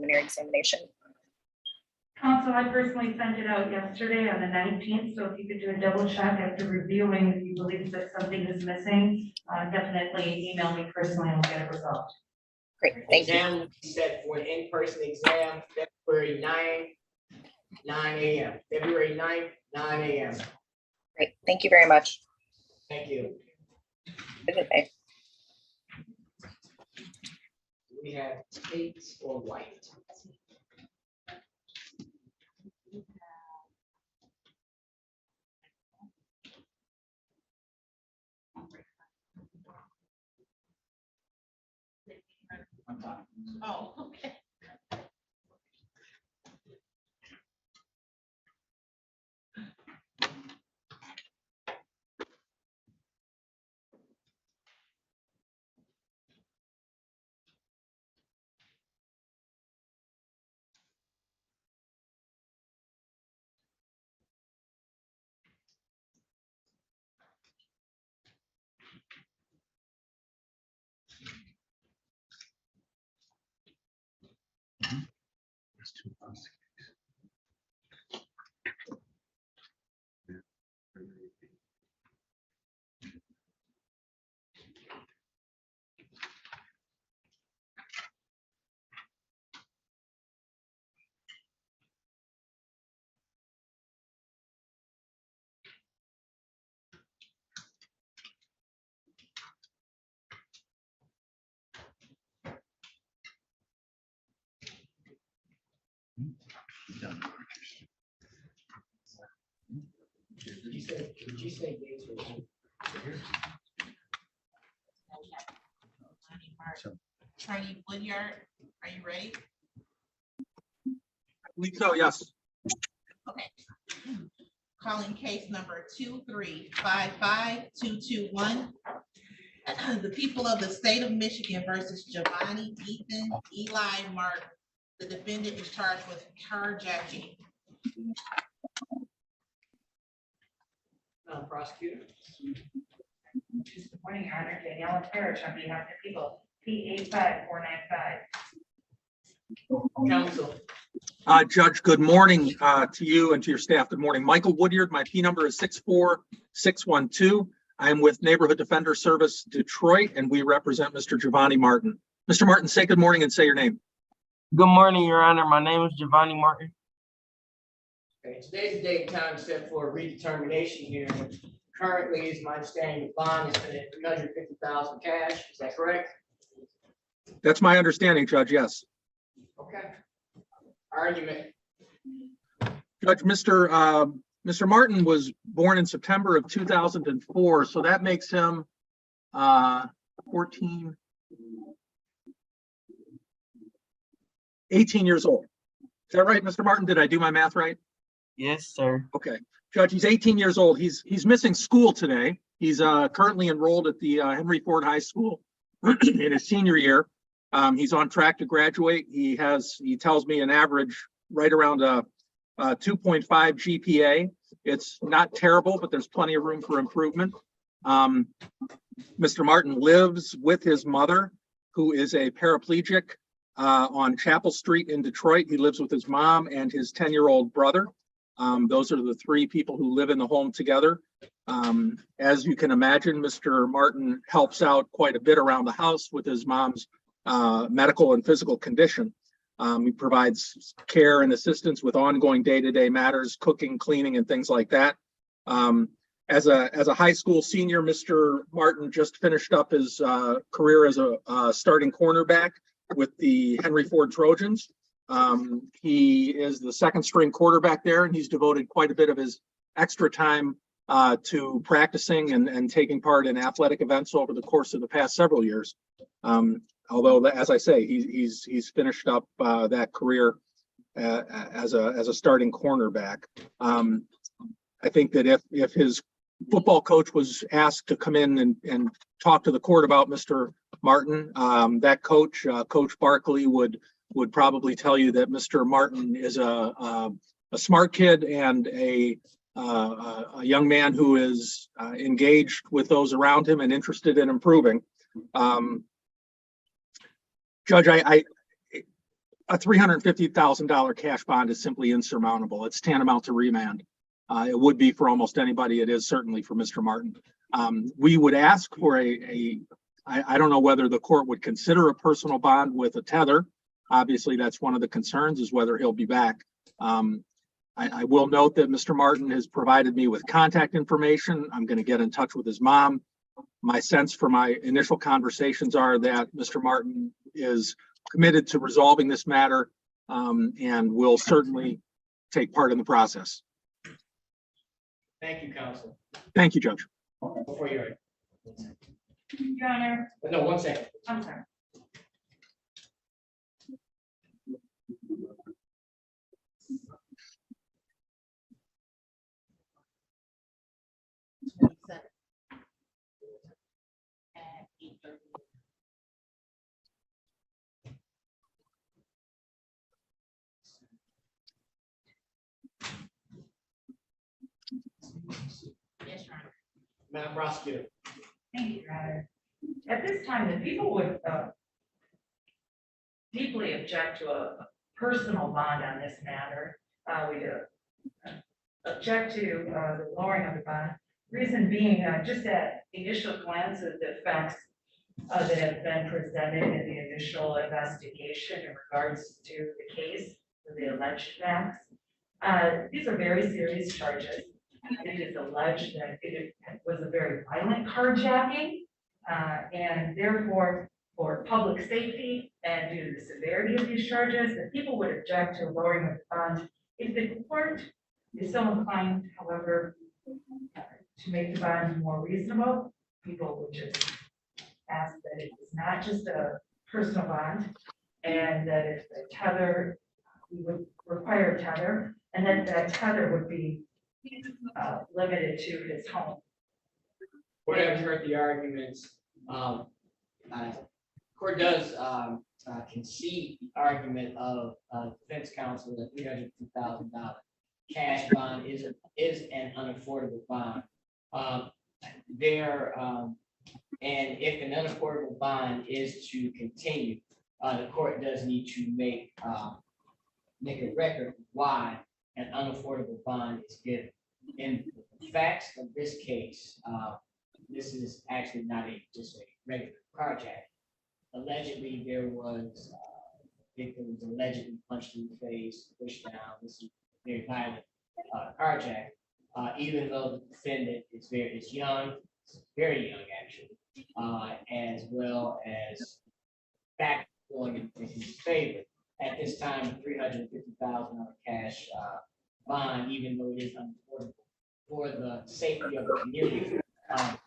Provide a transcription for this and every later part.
preliminary examination. Council, I personally sent it out yesterday on the 19th, so if you could do a double check after reviewing, if you believe that something is missing, definitely email me personally and we'll get it resolved. Great, thank you. Exam will be set for an in-person exam, February 9 a.m. February 9th, 9 a.m. Great, thank you very much. Thank you. Good day. We have Kate or White. Oh, okay. Did you say Gates or White? Attorney Woodyard, are you ready? I believe so, yes. Okay. Calling case number 2355221. The people of the state of Michigan versus Giovanni Ethan Eli Martin. The defendant is charged with carjacking. Prosecutor. Good morning, Your Honor. Danielle Parrish on behalf of the people. P85495. Counsel. Judge, good morning to you and to your staff. Good morning. Michael Woodyard, my P number is 64612. I am with Neighborhood Defender Service Detroit, and we represent Mr. Giovanni Martin. Mr. Martin, say good morning and say your name. Good morning, Your Honor. My name is Giovanni Martin. Okay, today's the date and time set for a redetermination hearing. Currently, is my understanding, the bond is set at $350,000 cash. Is that correct? That's my understanding, Judge, yes. Okay. Argument. Judge, Mr. Martin was born in September of 2004, so that makes him 18 years old. Is that right, Mr. Martin? Did I do my math right? Yes, sir. Okay. Judge, he's 18 years old. He's missing school today. He's currently enrolled at the Henry Ford High School in his senior year. He's on track to graduate. He tells me an average right around a 2.5 GPA. It's not terrible, but there's plenty of room for improvement. Mr. Martin lives with his mother, who is a paraplegic on Chapel Street in Detroit. He lives with his mom and his 10-year-old brother. Those are the three people who live in the home together. As you can imagine, Mr. Martin helps out quite a bit around the house with his mom's medical and physical condition. He provides care and assistance with ongoing day-to-day matters, cooking, cleaning, and things like that. As a high school senior, Mr. Martin just finished up his career as a starting cornerback with the Henry Ford Trojans. He is the second string quarterback there, and he's devoted quite a bit of his extra time to practicing and taking part in athletic events over the course of the past several years. Although, as I say, he's finished up that career as a starting cornerback. I think that if his football coach was asked to come in and talk to the court about Mr. Martin, that coach, Coach Barkley, would probably tell you that Mr. Martin is a smart kid and a young man who is engaged with those around him and interested in improving. Judge, a $350,000 cash bond is simply insurmountable. It's tantamount to remand. It would be for almost anybody. It is certainly for Mr. Martin. We would ask for I don't know whether the court would consider a personal bond with a tether. Obviously, that's one of the concerns, is whether he'll be back. I will note that Mr. Martin has provided me with contact information. I'm going to get in touch with his mom. My sense from my initial conversations are that Mr. Martin is committed to resolving this matter, and will certainly take part in the process. Thank you, counsel. Thank you, Judge. Before you're ready. Your Honor, No, 1 second. I'm sorry. At 8:30. Yes, Your Honor. Madam Prosecutor. Thank you, Your Honor. At this time, the people would deeply object to a personal bond on this matter. We object to the lowering of the bond. Reason being, just at initial glance at the facts that have been presented in the initial investigation in regards to the case, the alleged facts. These are very serious charges. It is alleged that it was a very violent carjacking, and therefore, for public safety and due to the severity of these charges, the people would object to lowering of the bond. If the court is so inclined, however, to make the bond more reasonable, people would just ask that it is not just a personal bond, and that if the tether, we would require a tether, and then that tether would be limited to his home. Court has heard the arguments. Court does concede the argument of defense counsel that $350,000 cash bond is an unaffordable bond. And if an unaffordable bond is to continue, the court does need to make a record of why an unaffordable bond is given. In the facts of this case, this is actually not just a regular carjack. Allegedly, there was victim was allegedly punched in the face, pushed down. This is a very violent carjack. Even though the defendant is very young actually, as well as back going in his favor. At this time, $350,000 cash bond, even though it is unaffordable for the safety of the community,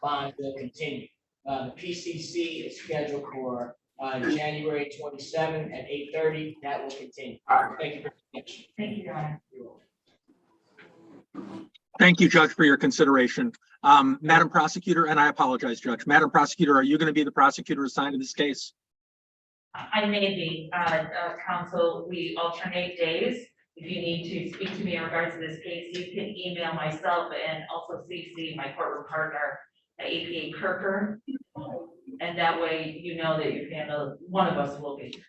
bond will continue. The PCC is scheduled for January 27 at 8:30. That will continue. Thank you very much. Thank you, Your Honor. Thank you, Judge, for your consideration. Madam Prosecutor, and I apologize, Judge. Madam Prosecutor, are you going to be the prosecutor assigned to this case? I may be, counsel, we alternate days. If you need to speak to me in regards to this case, you can email myself and also CC my courtroom partner, APA Kirker. And that way, you know that you've handled, one of us will be.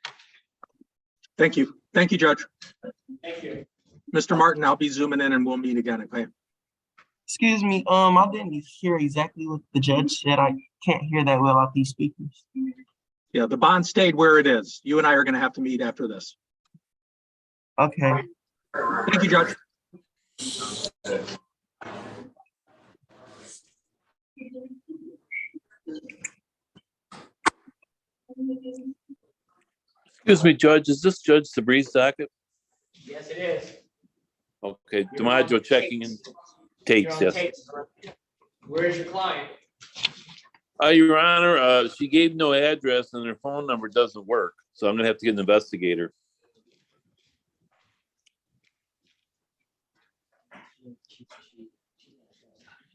Thank you. Thank you, Judge. Thank you. Mr. Martin, I'll be zooming in and we'll meet again, okay? Excuse me, I didn't hear exactly what the judge said. I can't hear that well off these speakers. Yeah, the bond stayed where it is. You and I are going to have to meet after this. Okay. Thank you, Judge. Excuse me, Judge, is this Judge Sabri's docket? Yes, it is. Okay, You're on DiMaggio checking in You're tapes, on yes. tape, sir. Where's your client? Your Honor, she gave no address and her phone number doesn't work, so I'm gonna have to get an investigator.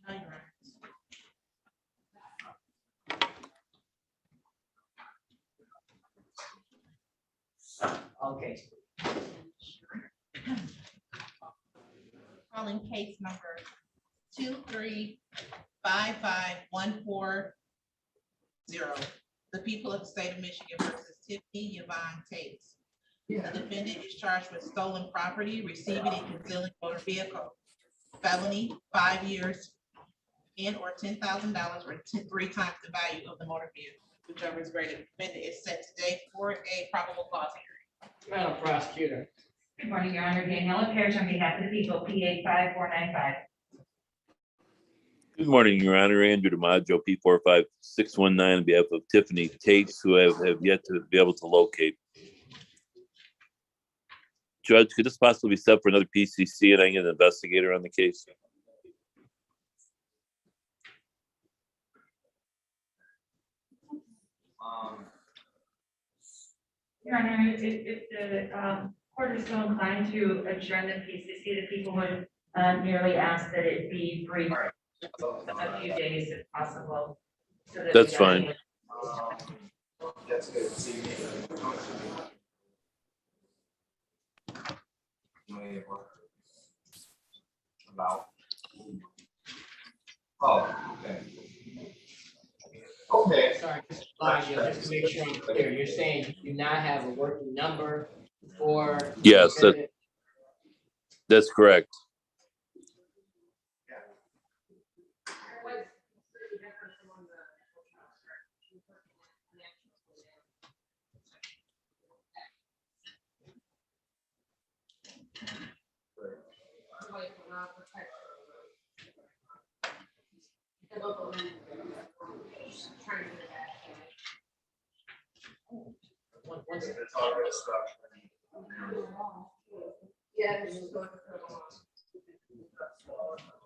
No, Your Honor. Okay. Calling case number 2355140. The people of the state of Michigan versus Tiffany Yvonne Tate. The defendant is charged with stolen property, receiving and concealing motor vehicle. Felony, 5 years and or $10,000 or 3 times the value of the motor vehicle, whichever is greater. The defendant is set today for a probable cause hearing. Madam Prosecutor. Good morning, Your Honor. Daniela Parrish on behalf of the people, PA 5495. Good morning, Your Honor. Andrew DiMaggio, P45619, on behalf of Tiffany Tates, who have yet to be able to locate. Judge, could this possibly be set for another PCC and I get an investigator on the case? Your Honor, if the court is so inclined to adjourn the PCC, the people would merely ask that it be brief, a few days if possible. So that That's we fine. That's good. About. Oh, okay. Okay. Sorry, Mr. Blasio, just to make sure I'm clear, you're saying you do not have a working number for? Yes, that's correct. It's all good stuff.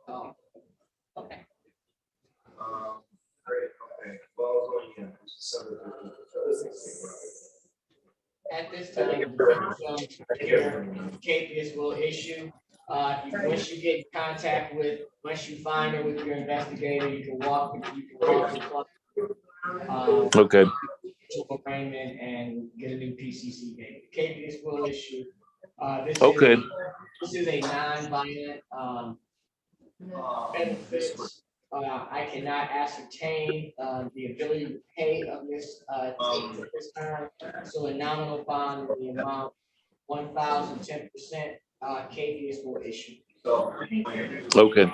Oh, okay. Great, okay. Well, going in, At this time, Capius will issue, once you get in contact with, once you find her with your investigator, you can walk the clock. Okay. To arraignment and get a new PCC date. Capius will issue. Okay. This is a non-violent, benefits. I cannot ascertain, the ability to pay of this, at this time. So a nominal bond in the amount 1,010%, Capius will issue. Okay.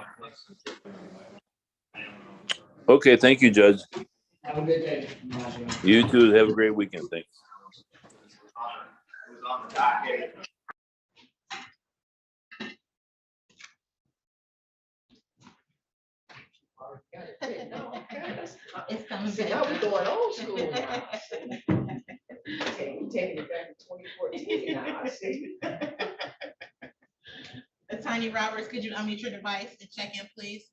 Okay, thank you, Judge. Have a good day. You too. Have a great weekend. Thanks. It was on the docket. It's coming See, back. now we going old school now. Taking it back to 2014 now, I see. Attorney Roberts, could you unmute your device and check in, please?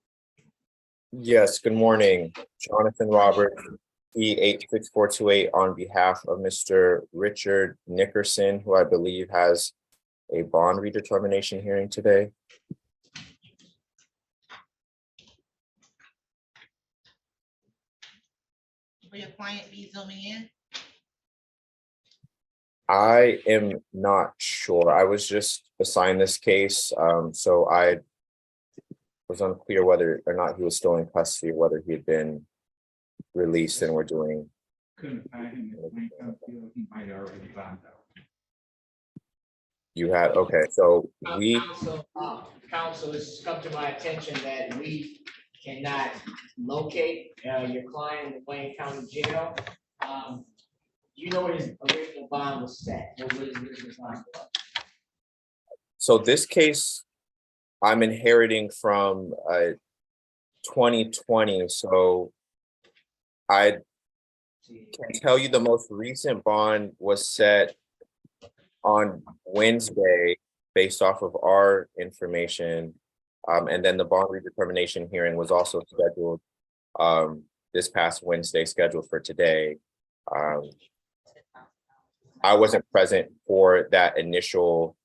Yes, good morning. Jonathan Roberts, E86428, on behalf of Mr. Richard Nickerson, who I believe has a bond redetermination hearing today. Will your client be zooming in? I am not sure. I was just assigned this case, so I was unclear whether or not he was still in custody, whether he had been released and we're doing. Couldn't find him. He might have already found out. You had, okay, so we, Counsel, it's come to my attention that we cannot locate your client in the Wayne County Jail. You know what his original bond was set? What was his original bond? so this case I'm inheriting from 2020, so I can tell you the most recent bond was set on Wednesday based off of our information. And then the bond redetermination hearing was also scheduled this past Wednesday, scheduled for today. I wasn't present for that initial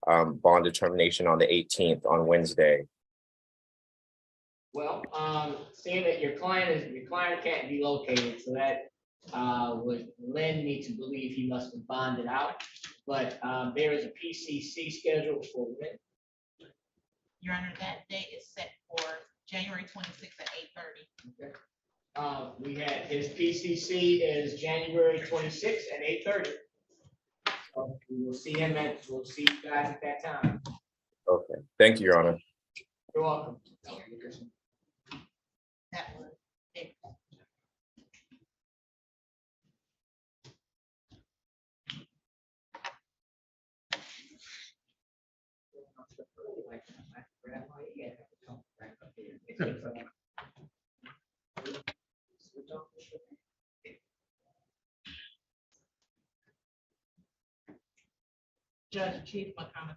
bond determination on the 18th on Wednesday. Well, seeing that your client can't be located, so that would lend me to believe he must have bonded out. But there is a PCC scheduled for when? Your Honor, that date is set for January 26th at 8:30. Okay. We had his PCC is January 26th at 8:30. So we'll see you guys at that time. Okay, thank you, Your Honor. You're welcome. That was it. Judge Chief McConaughey.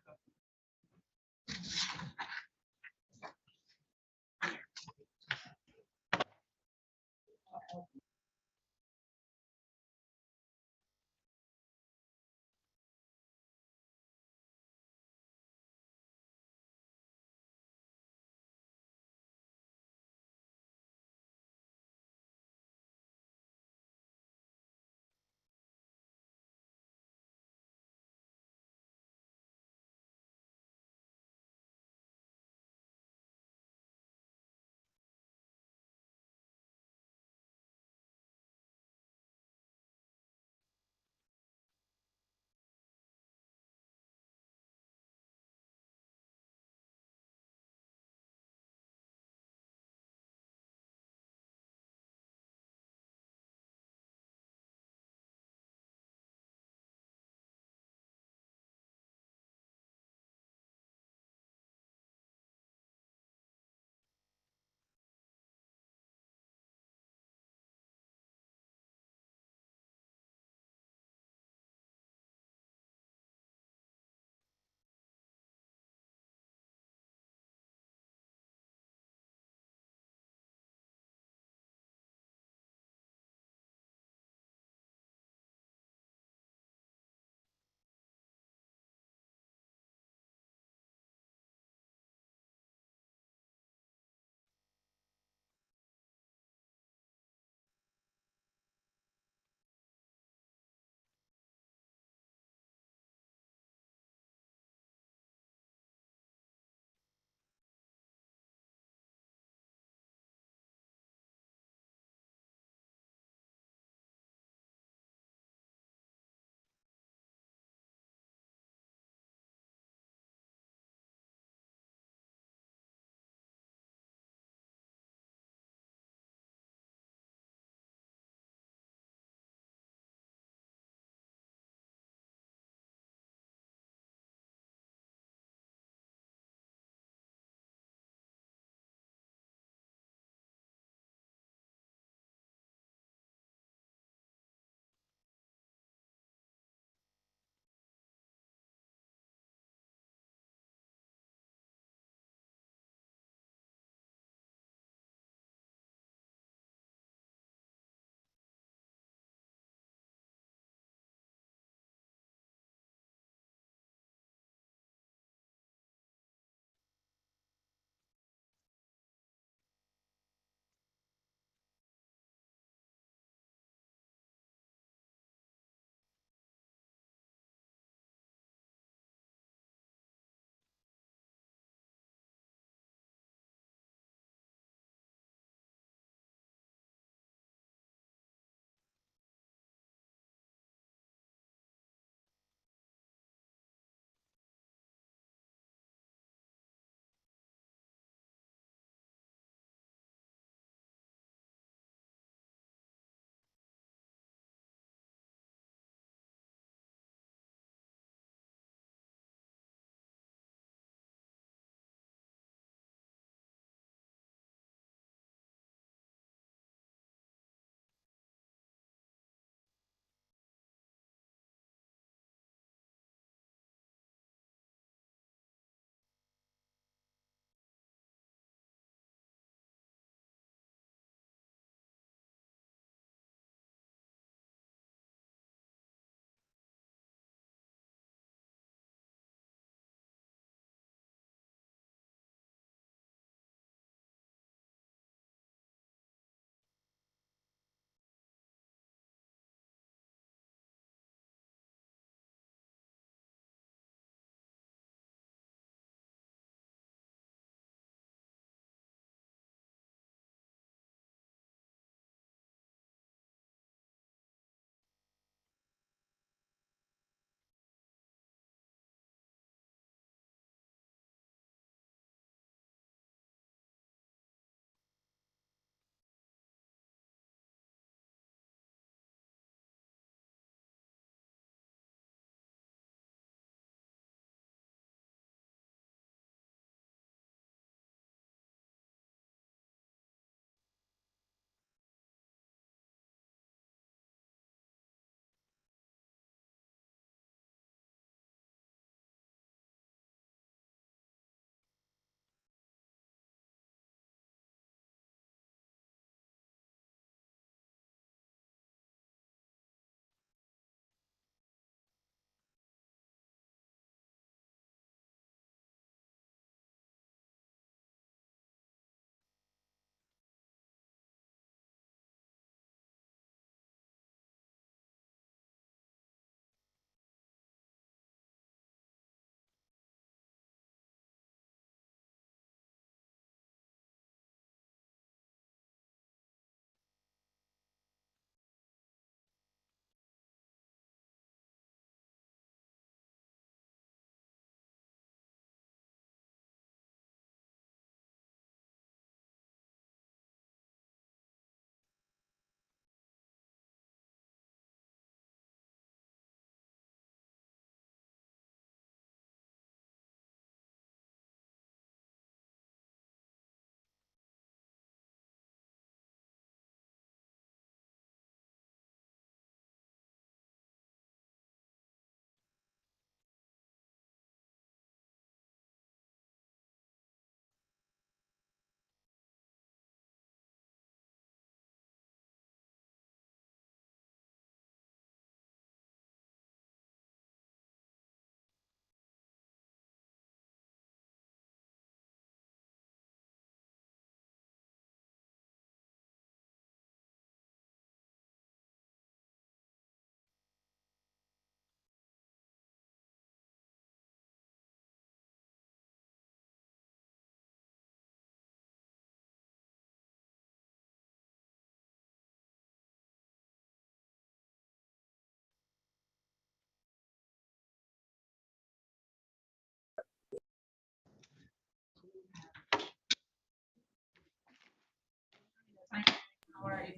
How are you?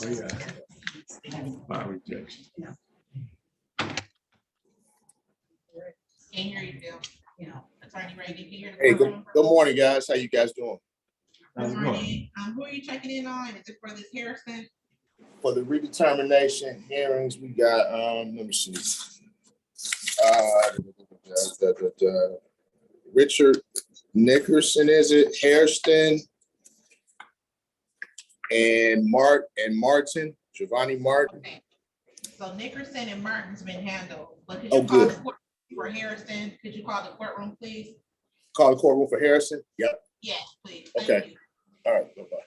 Oh, yeah. File rejection. Can't hear you, Bill. Attorney Ray, can you hear the Hey, courtroom? good morning, guys. How you guys doing? How's Good it going? morning. Who are you checking in on? Is it for this Harrison? For the redetermination hearings, we got, let me see. Uh, Richard Nickerson, is it? Hairston and Martin, Giovanni Martin. Okay. So Nickerson and Martin's been handled, but could Oh, you call good. the court for Harrison? Could you call the courtroom, please? Call the courtroom for Harrison? Yep. Yes, please. Thank Okay. you. All right, bye-bye.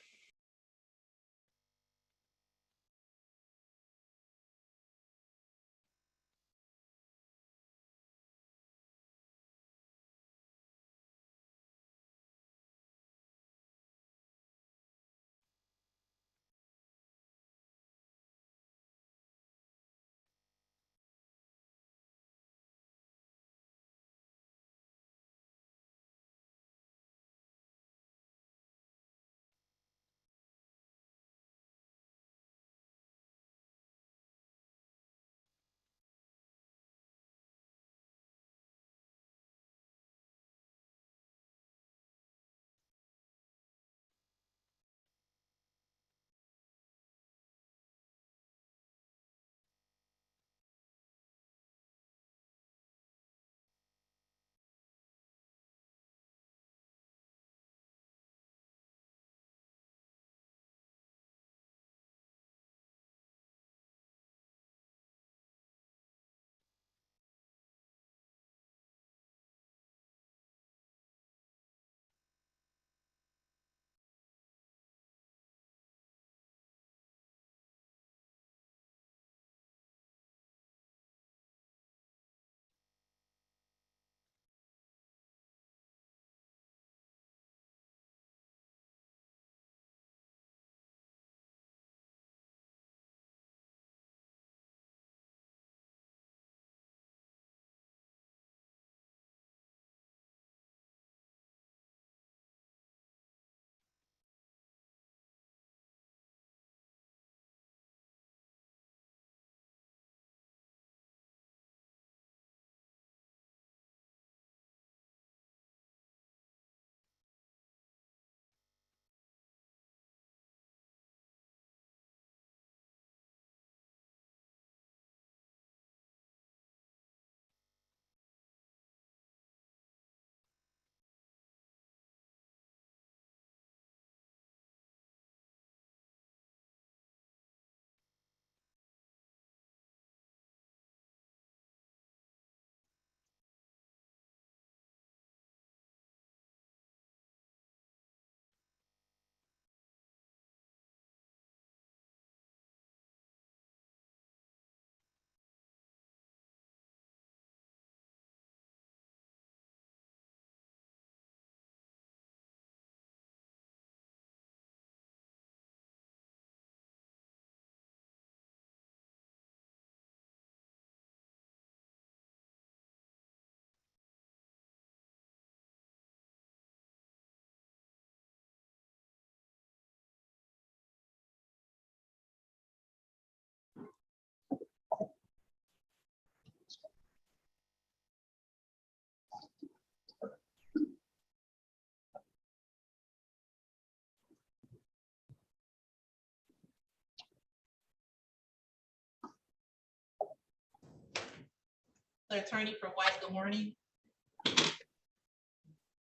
The attorney for White, good morning.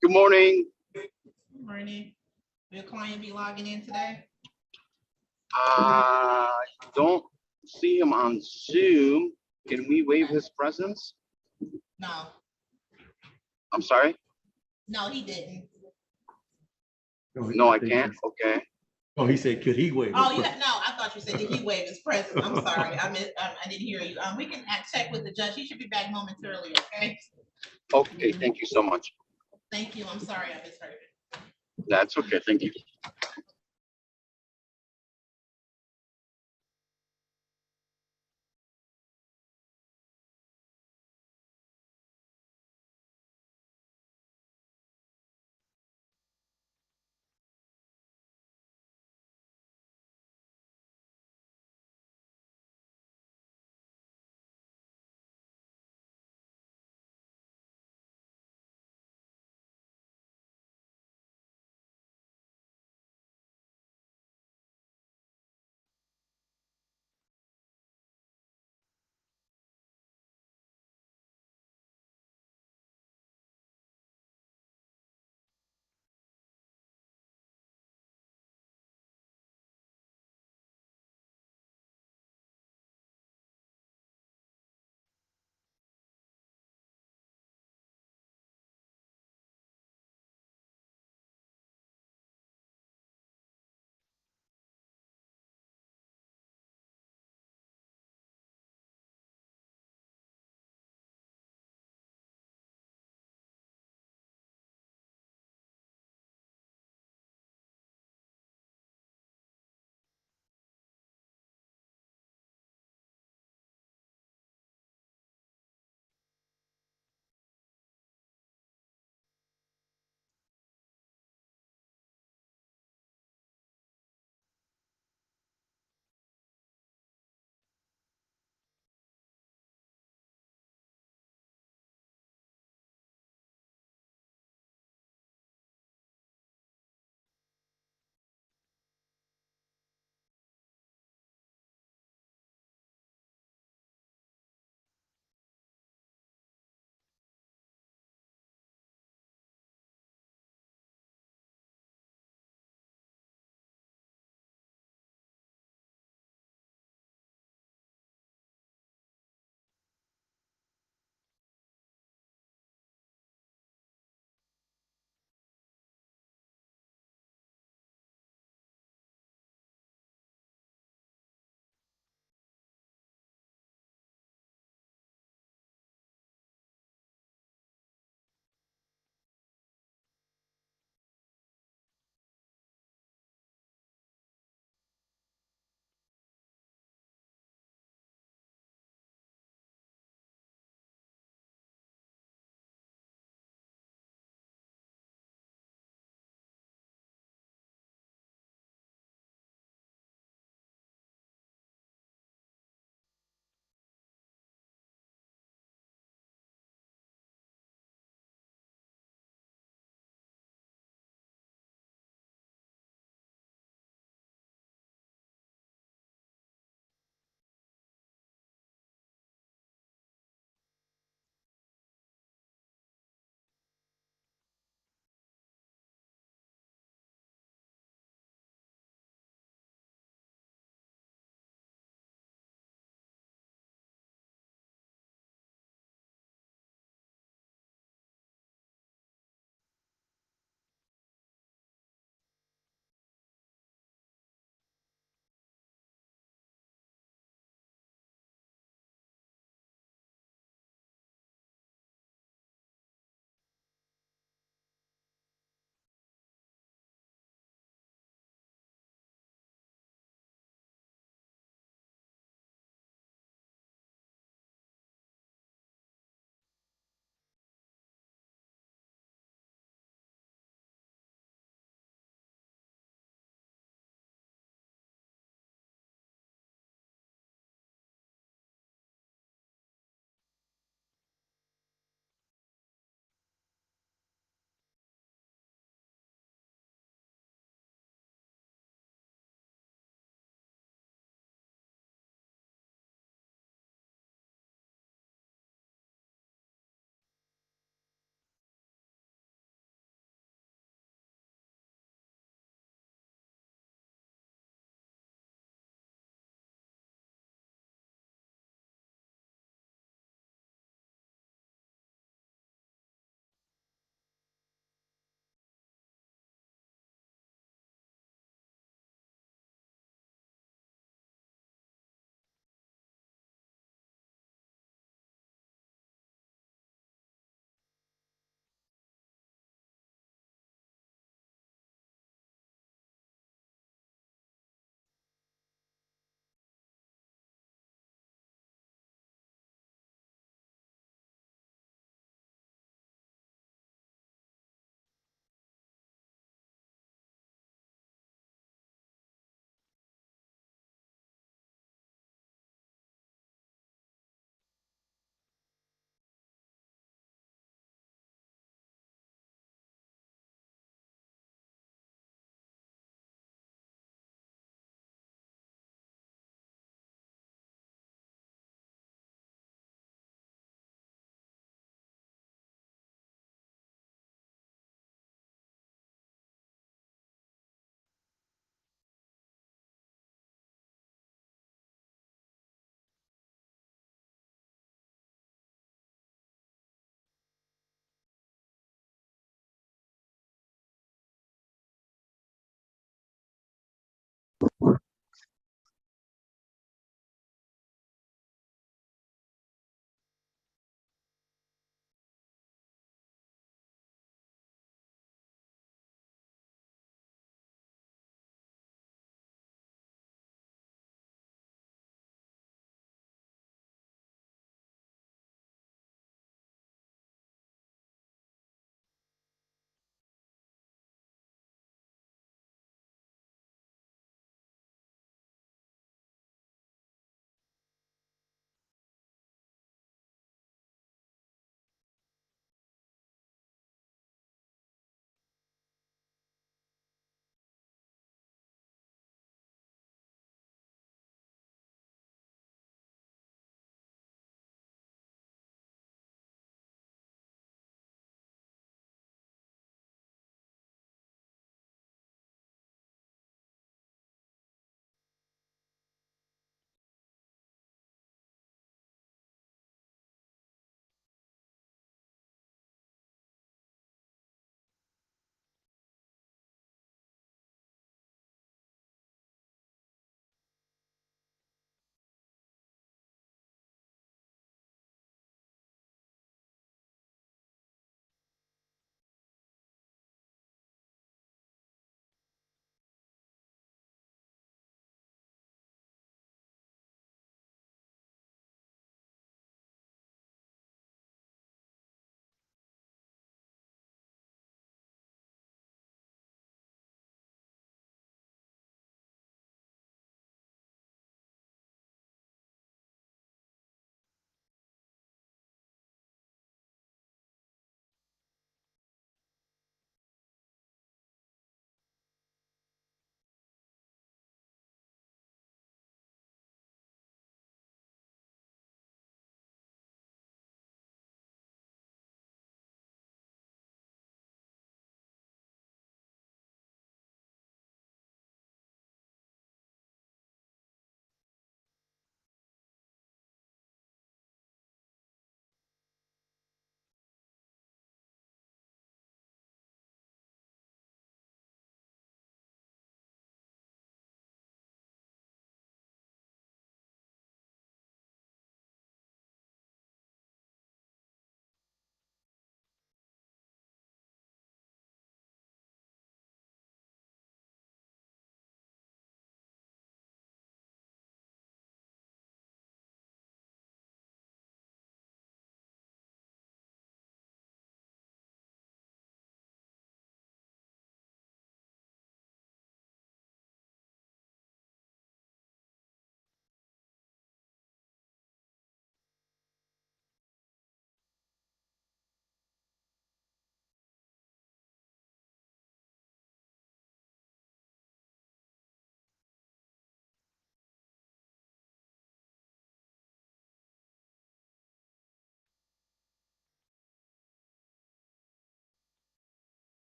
Good morning. Good morning. Will your client be logging in today? I don't see him on Zoom. Can we waive his presence? No, I'm sorry? no, he didn't. No, I can't. Okay. Oh, he said, could he waive? Oh, his you, presence? no, I thought you said that he waived his presence. I'm sorry. I didn't hear you. We can check with the judge. He should be back momentarily, okay? Okay, thank you so much. Thank you. I'm sorry I misheard it. That's okay. Thank you.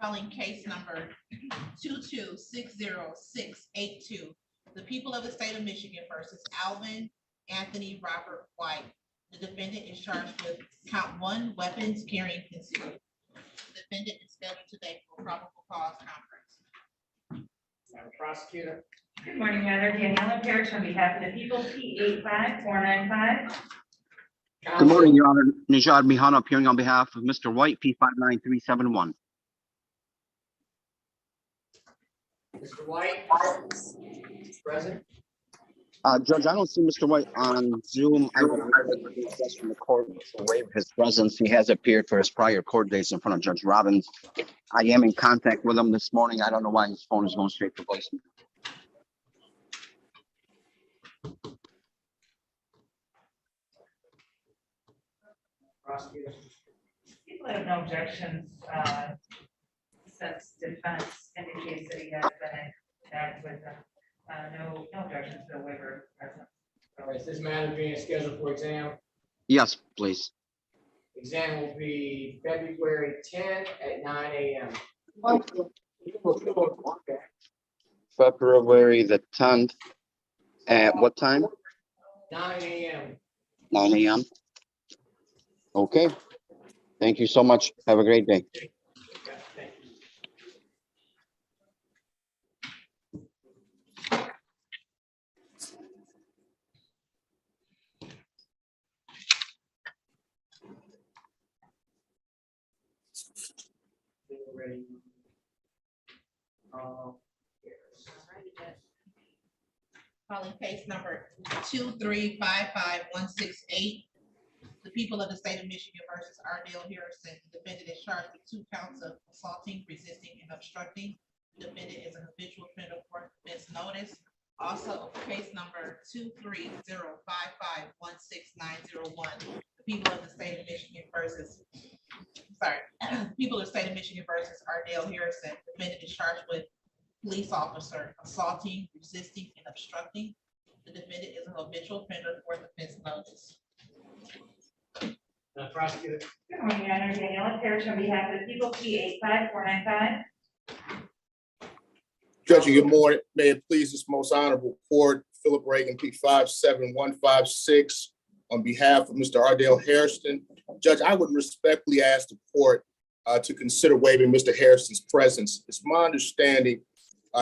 Calling case number 2260682. The people of the state of Michigan versus Alvin Anthony Robert White. The defendant is charged with count 1, weapons carrying concealed. The defendant is scheduled today for probable cause conference. Madam Prosecutor. Good morning, Your Honor. Daniela Parrish on behalf of the people, P85495. Good morning, Your Honor. Najad Mihana appearing on behalf of Mr. White, P59371. Mr. White. Present. Judge, I don't see Mr. White on Zoom. I would request from the court to waive his presence. He has appeared for his prior court dates in front of Judge Robbins. I am in contact with him this morning. I don't know why his phone is going straight to voicemail. Prosecutor. People have no objections, since defense indicates that he has been in contact with them. No objections to the waiver of presence. All right, is this matter being scheduled for exam? Yes, please. Exam will be February 10 at 9 a.m. February the 10th at what time? 9 a.m. 9 a.m. Okay. Thank you so much. Have a great day. Okay, thank you. Ready. Calling case number 2355168. The people of the state of Michigan versus Ardell Harrison. The defendant is charged with 2 counts of assaulting, resisting, and obstructing. The defendant is an habitual offender for this notice. Also, case number 230551691. The people of the state of Michigan versus, people of the state of Michigan versus Ardell Harrison. The defendant is charged with police officer assaulting, resisting, and obstructing. The defendant is a habitual offender for the offense notice. Prosecutor. Good morning, Your Honor. Daniela Parrish on behalf of the people, P85495. Judge, good morning. May it please this most honorable court, Philip Reagan, P57156, on behalf of Mr. Ardell Harrison. Judge, I would respectfully ask the court to consider waiving Mr. Harrison's presence. It's my understanding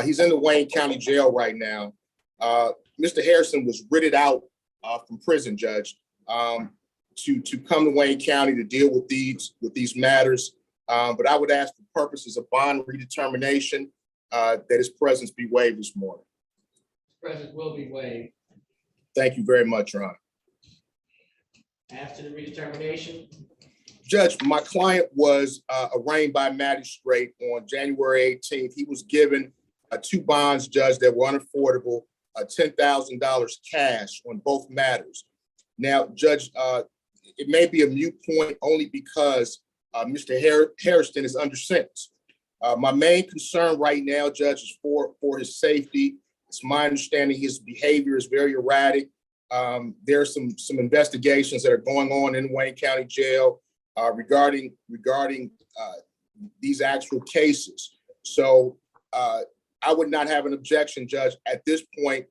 he's in the Wayne County Jail right now. Mr. Harrison was writted out from prison, Judge, to come to Wayne County to deal with these matters. But I would ask for purposes of bond redetermination that his presence be waived this morning. Presence will be waived. Thank you very much, Your Honor. After the redetermination. Judge, my client was arraigned by magistrate on January 18th. He was given 2 bonds, Judge, that were unaffordable, $10,000 cash on both matters. Now, Judge, it may be a moot point only because Mr. Harrison is under sentence. My main concern right now, Judge, is for his safety. It's my understanding his behavior is very erratic. There are some investigations that are going on in Wayne County Jail regarding these actual cases. So I would not have an objection, Judge, at this point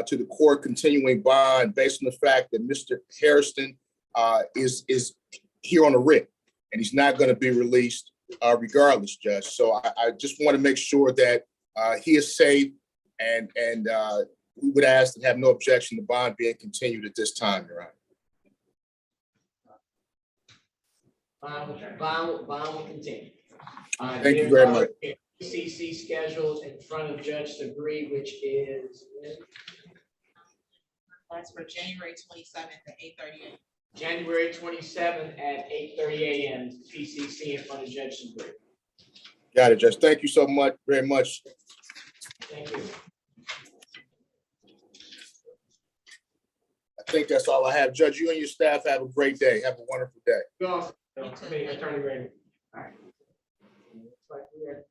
to the court continuing bond based on the fact that Mr. Harrison is here on a writ and he's not going to be released regardless, Judge. So I just want to make sure that he is safe and we would ask and have no objection to bond being continued at this time, Your Honor. Bond will continue. Thank you very much. CC scheduled in front of Judge Degree, which is That's for January 27th at 8:38. January 27th at 8:30 a.m. PCC in front of Judge Degree. Got it, Judge. Thank you so much, very much. Thank you. I think that's all I have. Judge, you and your staff have a great day. Have a wonderful day. Go on. Attorney Reagan. All right. Looks like we are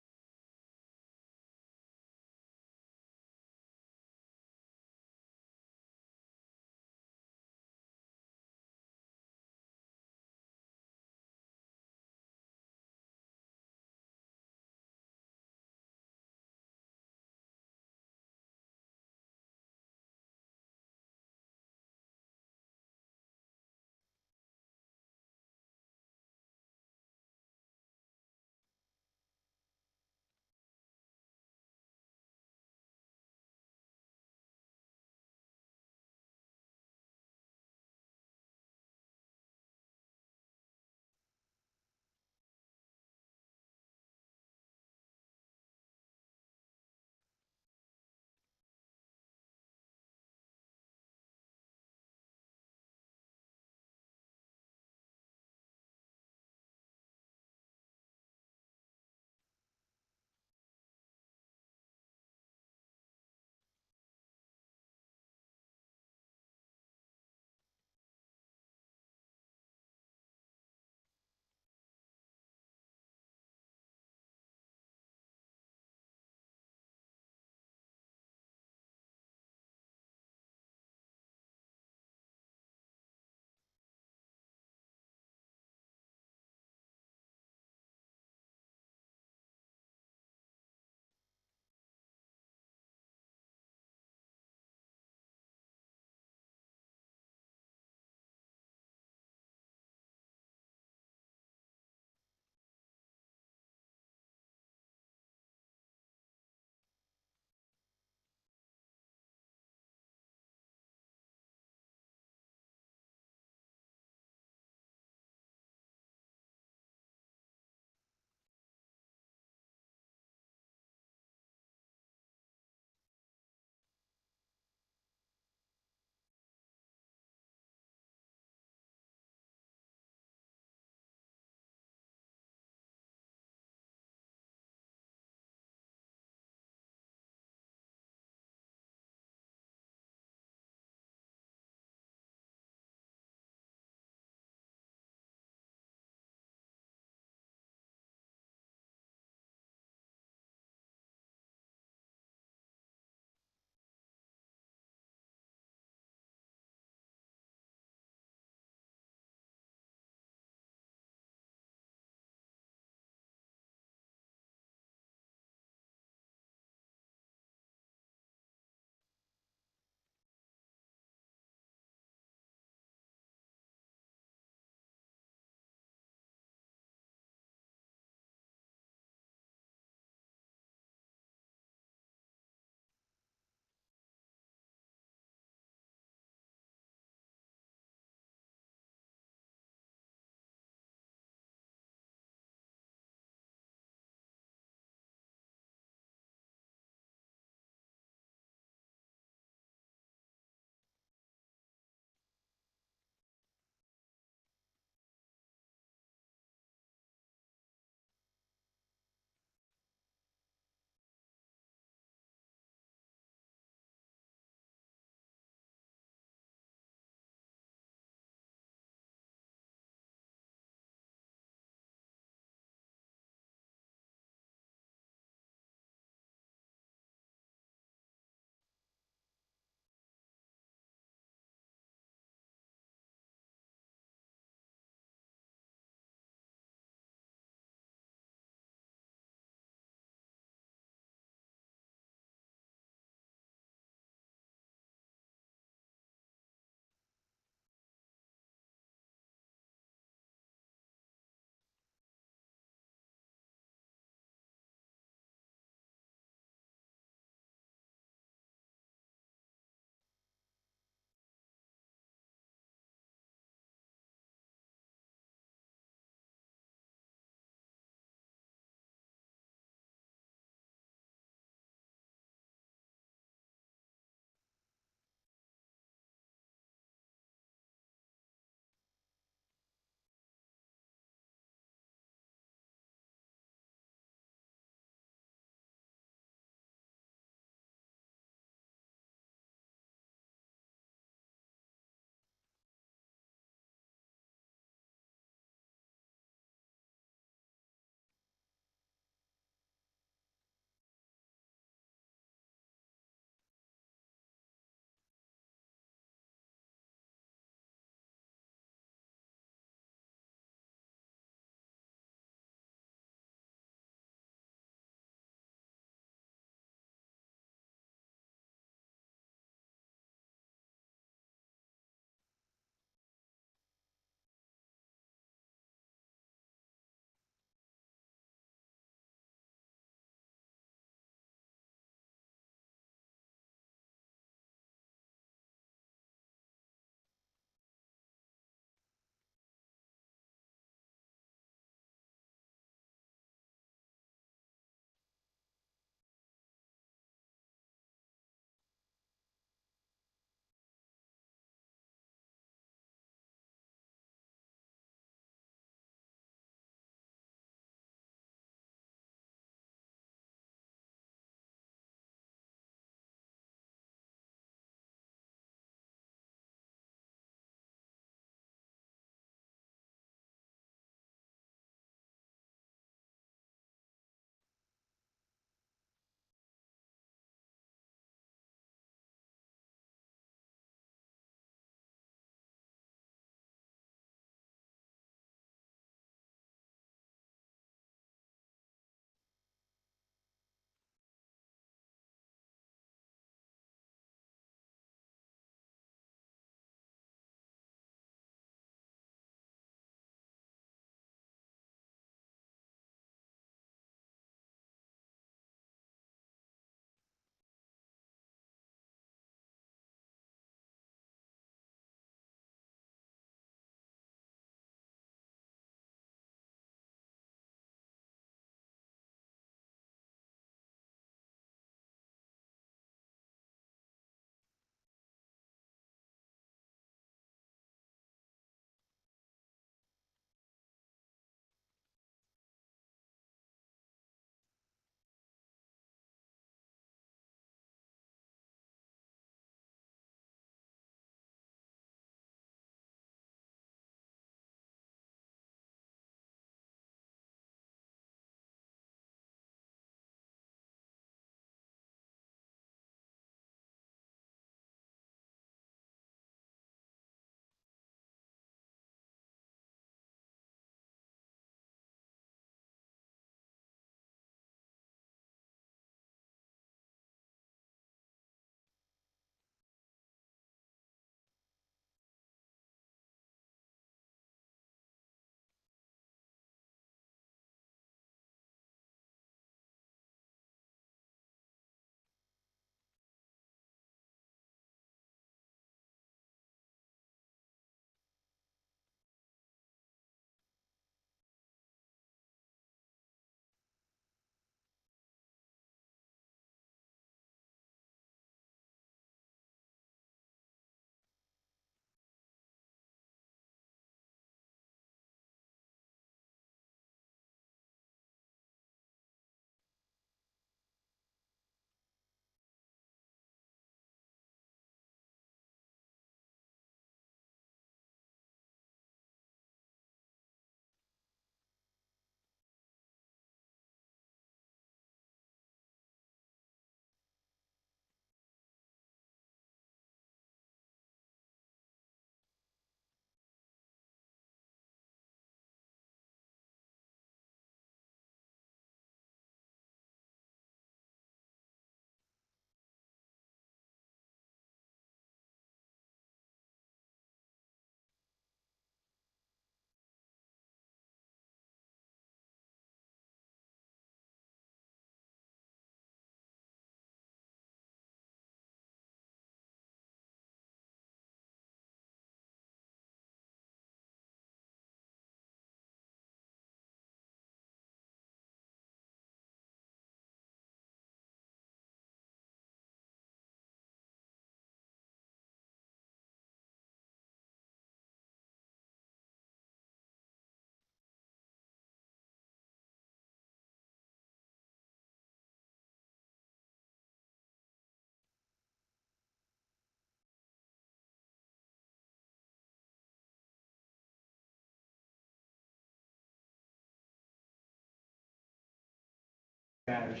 Matters.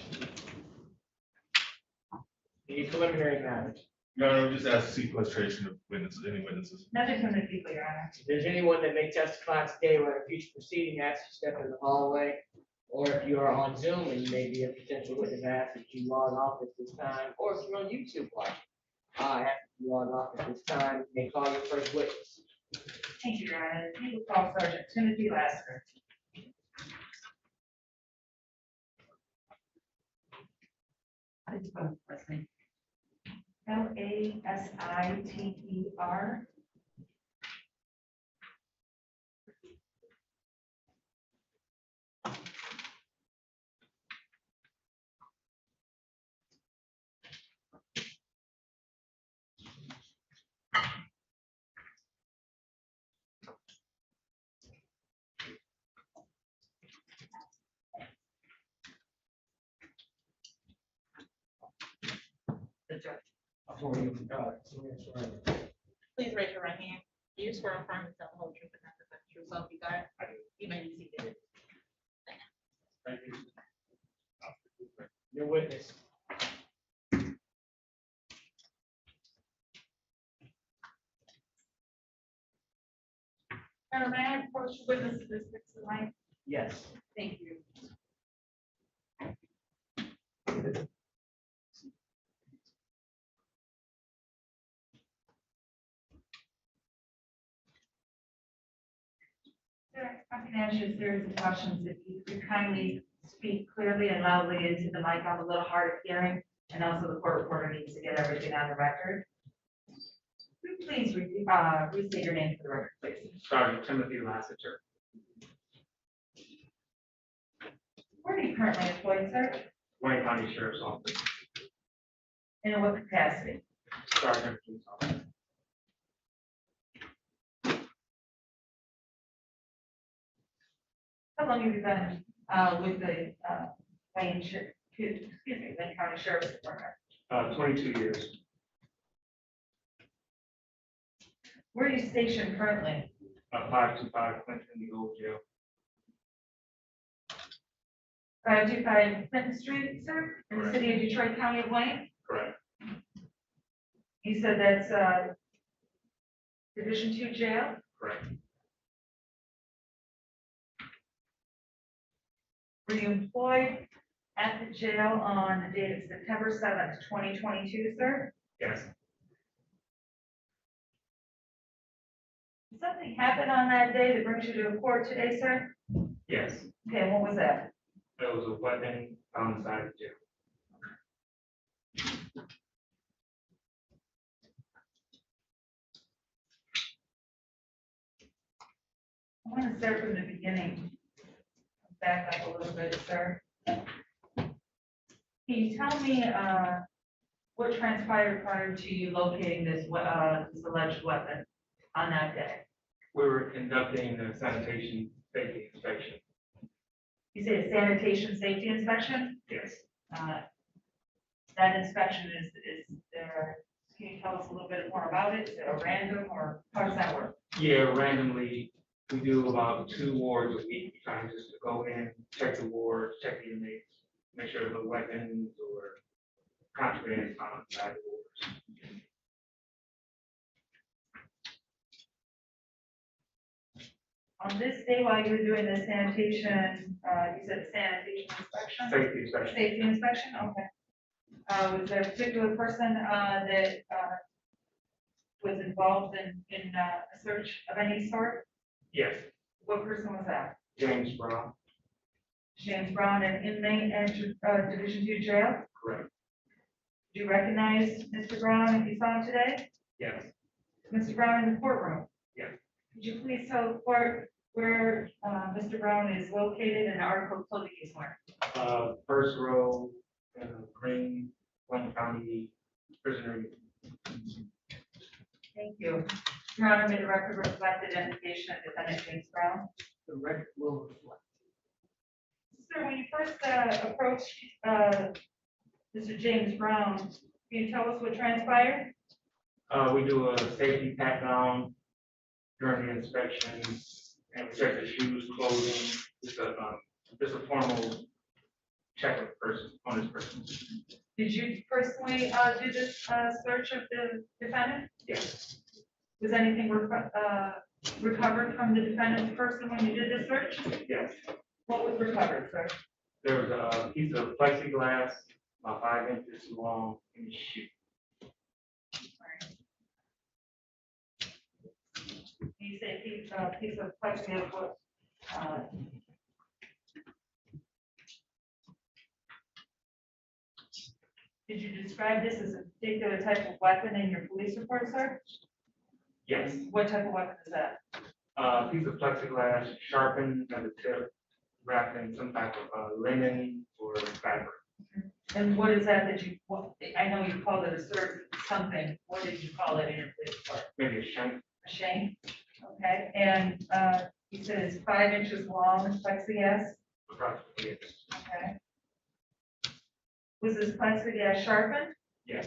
Any preliminary matters? Your Honor, just ask sequestration of witnesses, any witnesses. Nothing from the people, Your Honor. If there's anyone that may testify today or at a future proceeding, ask to step in the hallway. Or if you are on Zoom and you may be a potential witness, ask that you log off at this time, or if you're on YouTube watching, ask that you log off at this time, you may call your first witness. Thank you, Your Honor. People call Sergeant Timothy Lasker. How did you spell his first name? Lassiter. The judge. Please raise your right hand. Do you swear or affirm to tell the whole truth and nothing but the truth, so help you God? You may be seated. Thank you. Your witness. Madam Mayor, I approach witness to this fix the line. Yes. Thank you. Sir, I'm going to ask you a series of questions. If you could kindly speak clearly and loudly into the mic, I'm a little hard of hearing, and also the court reporter needs to get everything on the record. Could you please restate your name for the record, please? Sergeant Timothy Lassiter, Where are you currently employed, sir? Wayne County Sheriff's Office, And in what capacity? Sergeant Police Officer. How long have you been with the Wayne County Sheriff's Department? 22 years, Where are you stationed currently? 525 Clinton, the old jail. 525 Clinton Street, sir, in the city of Detroit, County of Wayne? Correct. You said that's Division 2 jail? Correct. Were you employed at the jail on the date of September 7th, 2022, sir? Yes. Did something happen on that day that brings you to court today, sir? Yes. Okay, what was that? There was a weapon found inside the jail. I want to start from the beginning. Back up a little bit, sir. Can you tell me what transpired prior to you locating this alleged weapon on that day? We were conducting a sanitation safety inspection. You say a sanitation safety inspection? Yes. That inspection is there, can you tell us a little bit more about it? Is it a random or how does that work? Yeah, randomly, we do about 2 wards a week, trying just to go in, check the wards, check the inmates, make sure the weapons or contraband is found inside the wards. On this day, while you were doing the sanitation, you said sanitation inspection? Safety inspection. Safety inspection, okay. Was there a particular person that was involved in a search of any sort? Yes, What person was that? James Brown, James Brown, an inmate at Division 2 jail? correct. Do you recognize Mr. Brown if you saw him today? Yes, Mr. Brown in the courtroom? yes. Could you please tell the court where Mr. Brown is located and the article of clothing he's wearing? First row, green, Wayne County prisoner. Thank you. Your Honor, may the record reflect the identification of defendant James Brown? The record will reflect. Sir, when you first approached Mr. James Brown, can you tell us what transpired? We do a safety pat down during the inspection, and we check the shoes, clothing, just a formal check with person, on this person. Did you personally do this search of the defendant? Yes, Was anything recovered from the defendant's person when you did the search? yes. What was recovered, sir? There was a piece of plexiglass about 5 inches long in the shoe. You say piece of plexiglass, what? Did you describe this as a particular type of weapon in your police report, sir? Yes, What type of weapon is that? a piece of plexiglass sharpened at the tip, wrapped in some type of linen or fabric. And what is that you, I know you called it a certain something, what did you call it in your police report? Maybe a shank. A shank? Okay, and you said it's 5 inches long, plexiglass, Approximately, yes. okay? Was this plexiglass sharpened? Yes.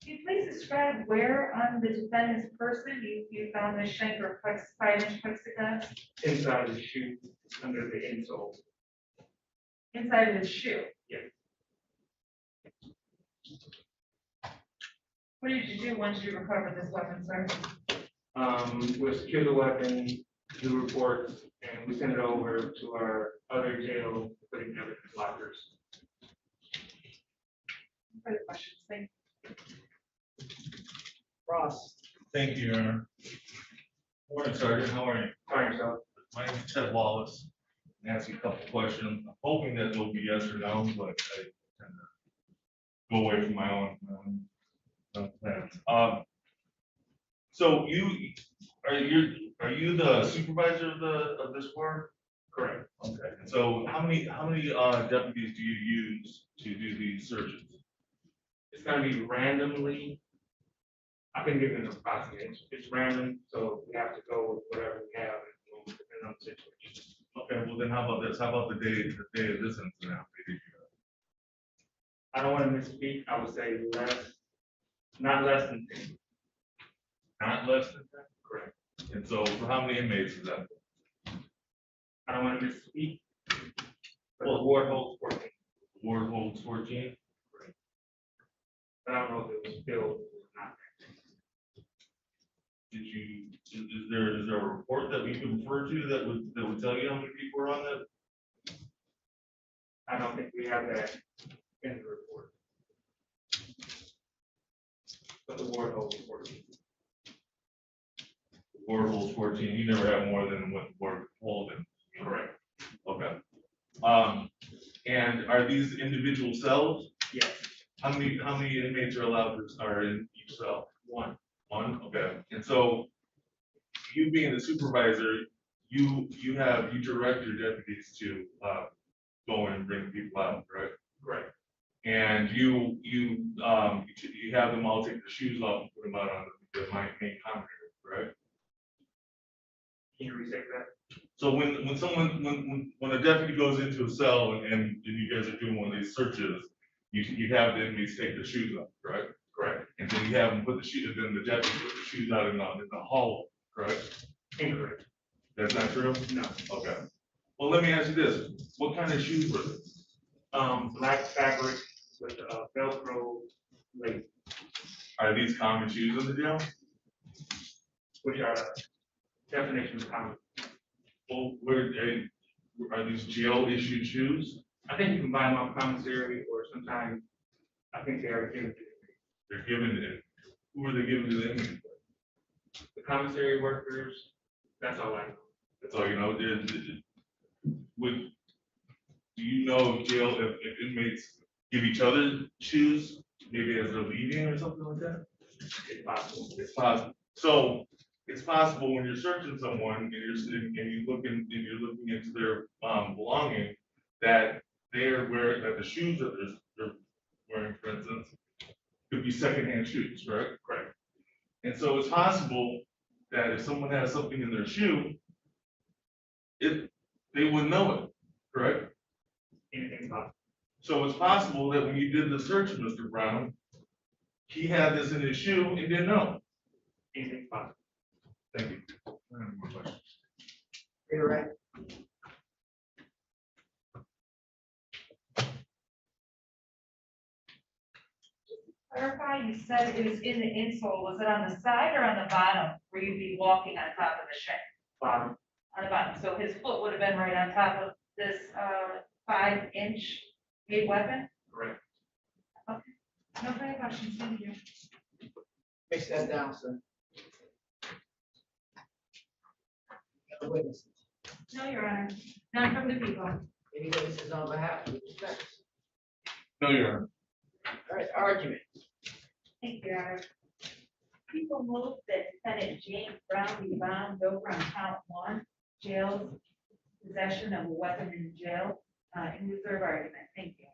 Can you please describe where on the defendant's person you found the shank or 5 inch plexiglass? Inside the shoe, under the insole. Inside of his shoe? Yes. What did you do once you recovered this weapon, sir? We'll secure the weapon, do reports, and we send it over to our other jail, putting evidence lockers. Further questions, thank you. Ross. Thank you, Your Honor. Morning, Sergeant. How are you? Find yourself. My name is Ted Wallace. I'm asking a couple questions. I'm hoping that it'll be yes or no, but I tend to go away from my own plans. So are you the supervisor of this work? Correct. Okay. And so how many deputies do you use to do these searches? It's gonna be randomly. I can give you an approximate. It's random, so we have to go with whatever we have, depending on the situation. Okay, well then how about this? How about the day of this incident? How many did you have? I don't want to misspeak. I would say not less than 10. Not less than 10? Correct. And so for how many inmates is that? I don't want to misspeak. But Well, the ward holds 14. Ward holds 14? But I don't know if it was filled or not. Is there a report that we can refer to that would tell you how many people are on that? I don't think we have that in the report. But the ward holds 14. Ward holds 14. You never have more than what the ward holds in. Correct. Okay. And are these individual cells? Yes. How many inmates are allowed to are in each cell? One. One, okay. And so you being the supervisor, you direct your deputies to go in and bring people out, right? Correct. And you have them all take their shoes off and put them out on the main common area, right? Can you restate that? So when a deputy goes into a cell and you guys are doing one of these searches, you have the inmates take their shoes off, right? Correct. And then you have them put the shoes, then the deputy put the shoes out in the hall, correct? Incorrect. That's not true? No. Okay. Well, let me ask you this. What kind of shoes were they? Black fabric with Velcro lace. Are these common shoes in the jail? Which are definitions of common. Well, are these jail issued shoes? I think you can buy them off commissary, or sometimes I think they are given to They're given to, who are they given to the inmates? the commissary workers. That's all I know. That's all you know. Do you know if jail, if inmates give each other shoes, maybe as they're leaving or something like that? It's possible. It's possible. So it's possible when you're searching someone and you're looking into their belonging, that that the shoes that they're wearing, for instance, could be secondhand shoes, right? Correct. And so it's possible that if someone has something in their shoe, they wouldn't know it, correct? Anything possible. So it's possible that when you did the search, Mr. Brown, he had this in his shoe and didn't know. Anything possible. Thank you. I have more questions. You're right. clarify, you said it was in the insole, was it on the side or on the bottom, where you'd be walking on top of the shank? Bottom. On the bottom, so his foot would have been right on top of this, 5-inch made weapon? Correct. No further questions, thank you. Fix that down, sir. Other witnesses? No, Your Honor, none from the people. Any witnesses on behalf of the defense? No, Your Honor. All right, argument. Thank you, Your Honor. People move that defendant James Brown be bound over on count 1, jail possession of a weapon in jail, in reserve argument. Thank you.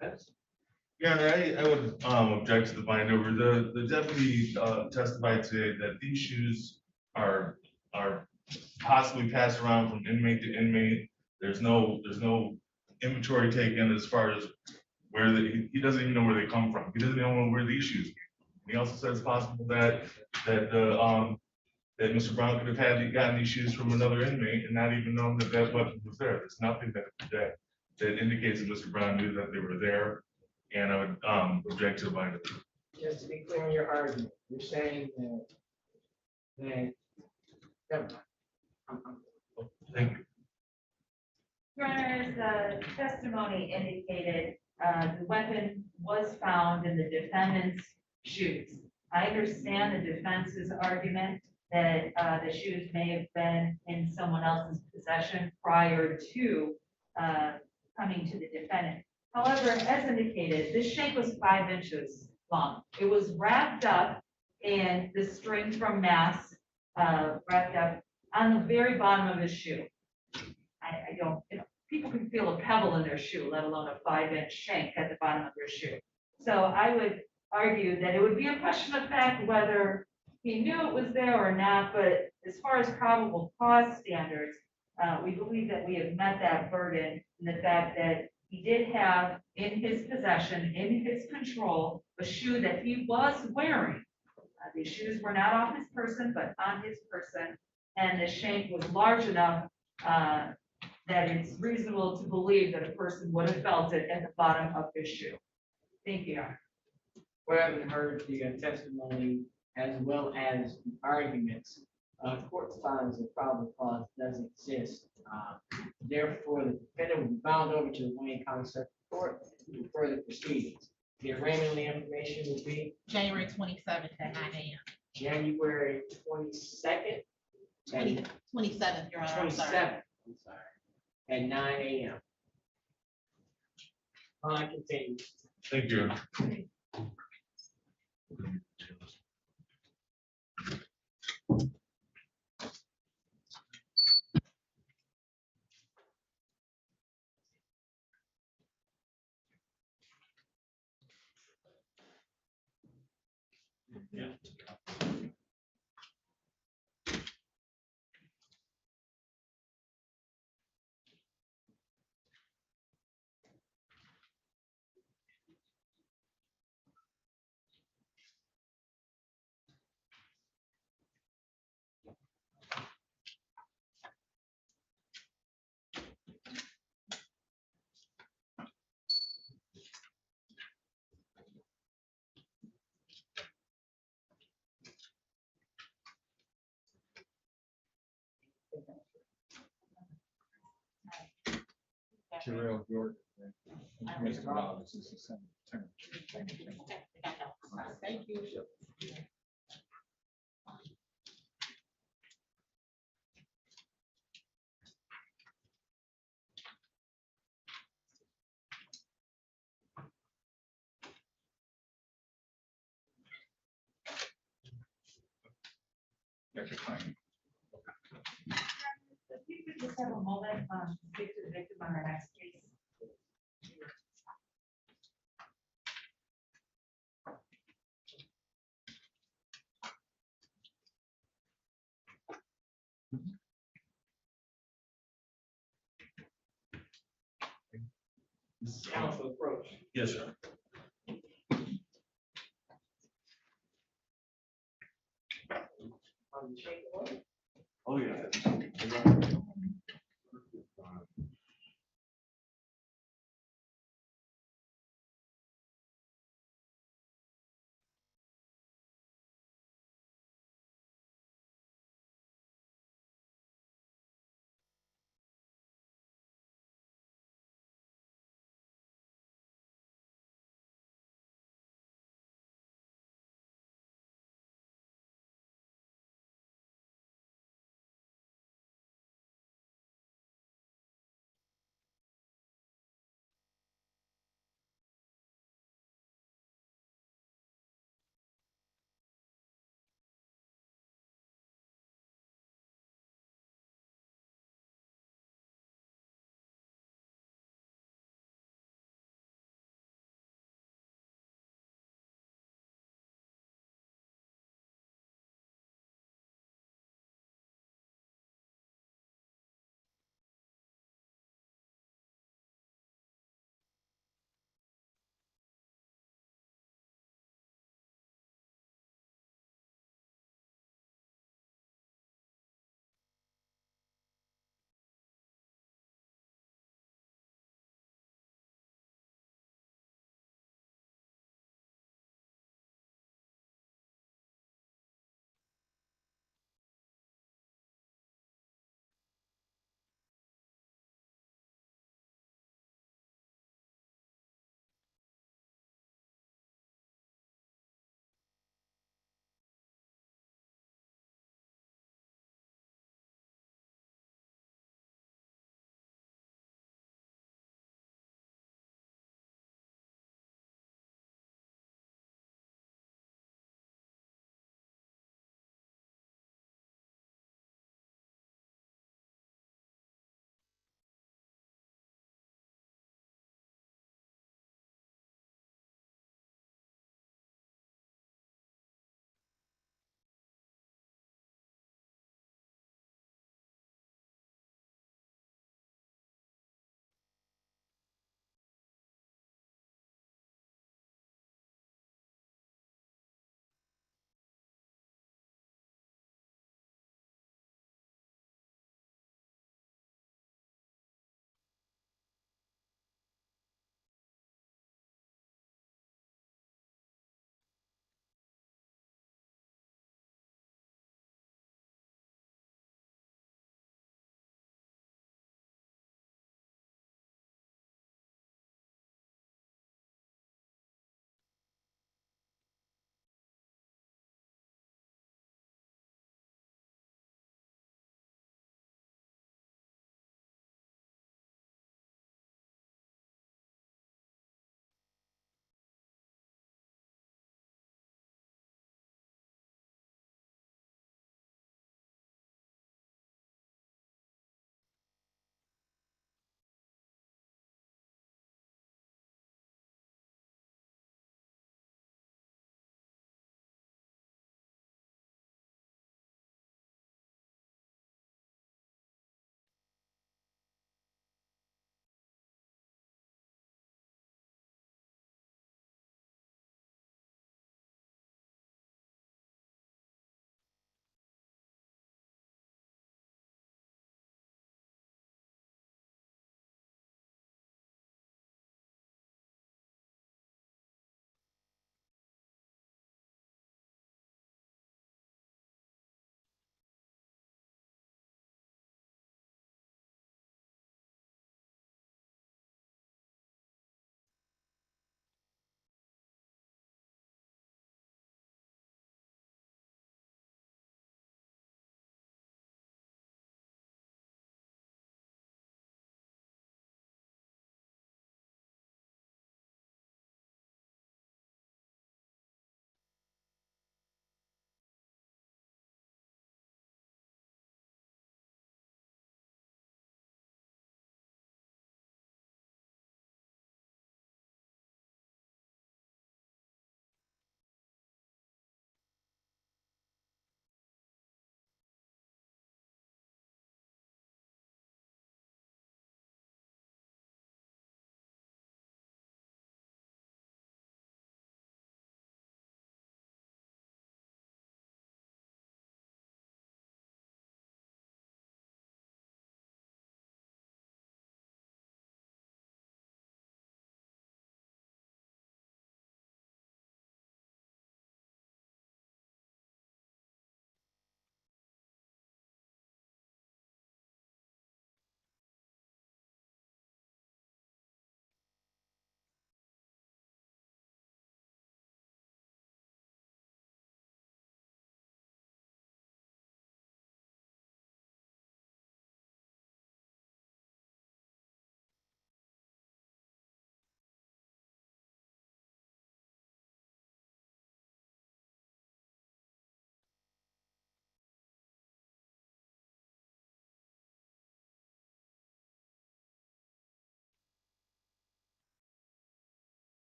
Defense? Your Honor, I would object to the bind over. The deputy testified today that these shoes are possibly passed around from inmate to inmate. There's no inventory taken as far as where he doesn't even know where they come from. He doesn't even know where these shoes came from. He also said it's possible that Mr. Brown could have gotten these shoes from another inmate and not even known that that weapon was there. There's nothing that indicates that Mr. Brown knew that they were there. And I would object to the bind over. Just to be clear in your argument, you're saying that, never mind. Thank you. Your Honor, as the testimony indicated, the weapon was found in the defendant's shoes. I understand the defense's argument that the shoes may have been in someone else's possession prior to coming to the defendant. However, as indicated, this shank was 5 inches long. It was wrapped up in the string from Mass, wrapped up on the very bottom of his shoe. I don't, people can feel a pebble in their shoe, let alone a 5-inch shank at the bottom of their shoe. So I would argue that it would be a question of fact whether he knew it was there or not, but as far as probable cause standards, we believe that we have met that burden in the fact that he did have in his possession, in his control, a shoe that he was wearing. These shoes were not off his person, but on his person, and the shank was large enough that it's reasonable to believe that a person would have felt it at the bottom of his shoe. Thank you, Your Honor. We haven't heard the testimony as well as the arguments. Court finds that probable cause doesn't exist. Therefore, the defendant will be bound over to the Wayne County Circuit Court for further proceedings. The arraignment of the information will be January 27th at 9 a.m. January 22nd. 27th, Your Honor. I'm sorry. 27th, I'm sorry, at 9 a.m. I continue. Thank you. Yeah. Terrell Jordan. Mr. Rollins is the same term. Thank you. That's your claim. If you could just have a moment, speak to the victim on our next case. Counsel approach. Yes, sir. Oh, yeah.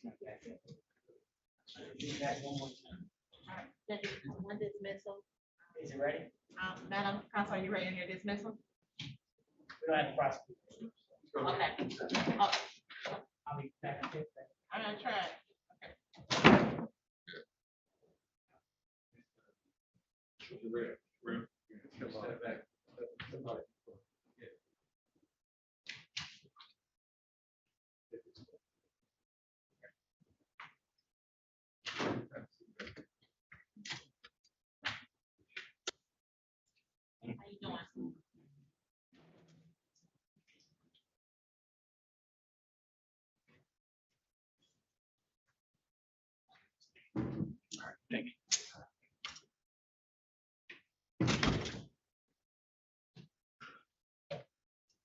Do that one more time. One dismissal. Is it ready? Madam Council, are you ready on your dismissal? We don't have to prosecute. Okay. Oh, I'll be back. I'm gonna try. How you doing? Thank you.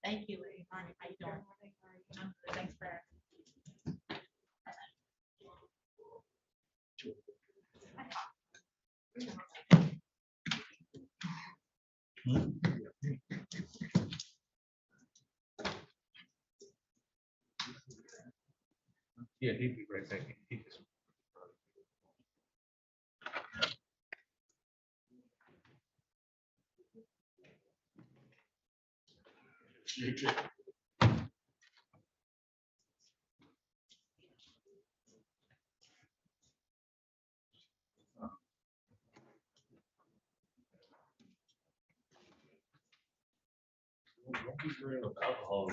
Thank you, Arnie. How you doing? I'm good. Thanks for asking. Yeah, he'd be right back. He just- You too. Alcohol.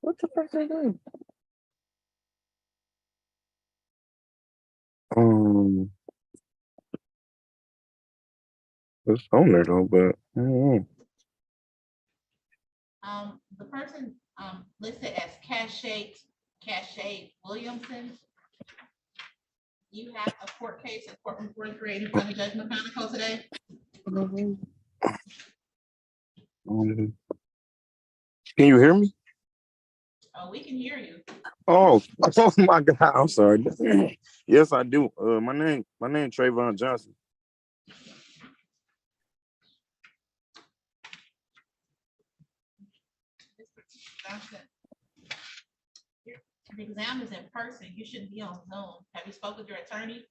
What the fuck they doing? Um, it's on there though, but I don't know. The person, listed as Cache Williamson. You have a court case, a court report created in front of Judge McConicle today. Um, can you hear me? Oh, we can hear you. Oh, oh my God! I'm sorry. Yes, I do. My name Trayvon Johnson. Johnson, the exam is in person. You shouldn't be on Zoom. Have you spoken with your attorney?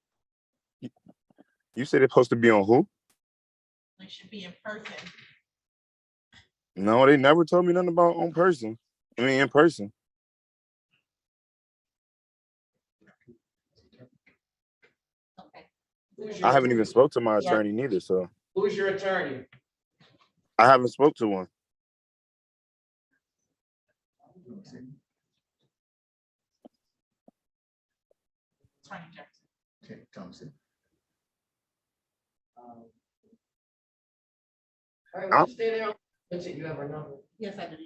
You said it's supposed to be on who? It should be in person. No, they never told me nothing about on person. I mean, in person. Okay. I haven't even spoke to my attorney neither, so Who's your attorney? I haven't spoke to one. Attorney Jackson. Thompson. All right, well, stay there. That's it, you have our number. Yes, I do.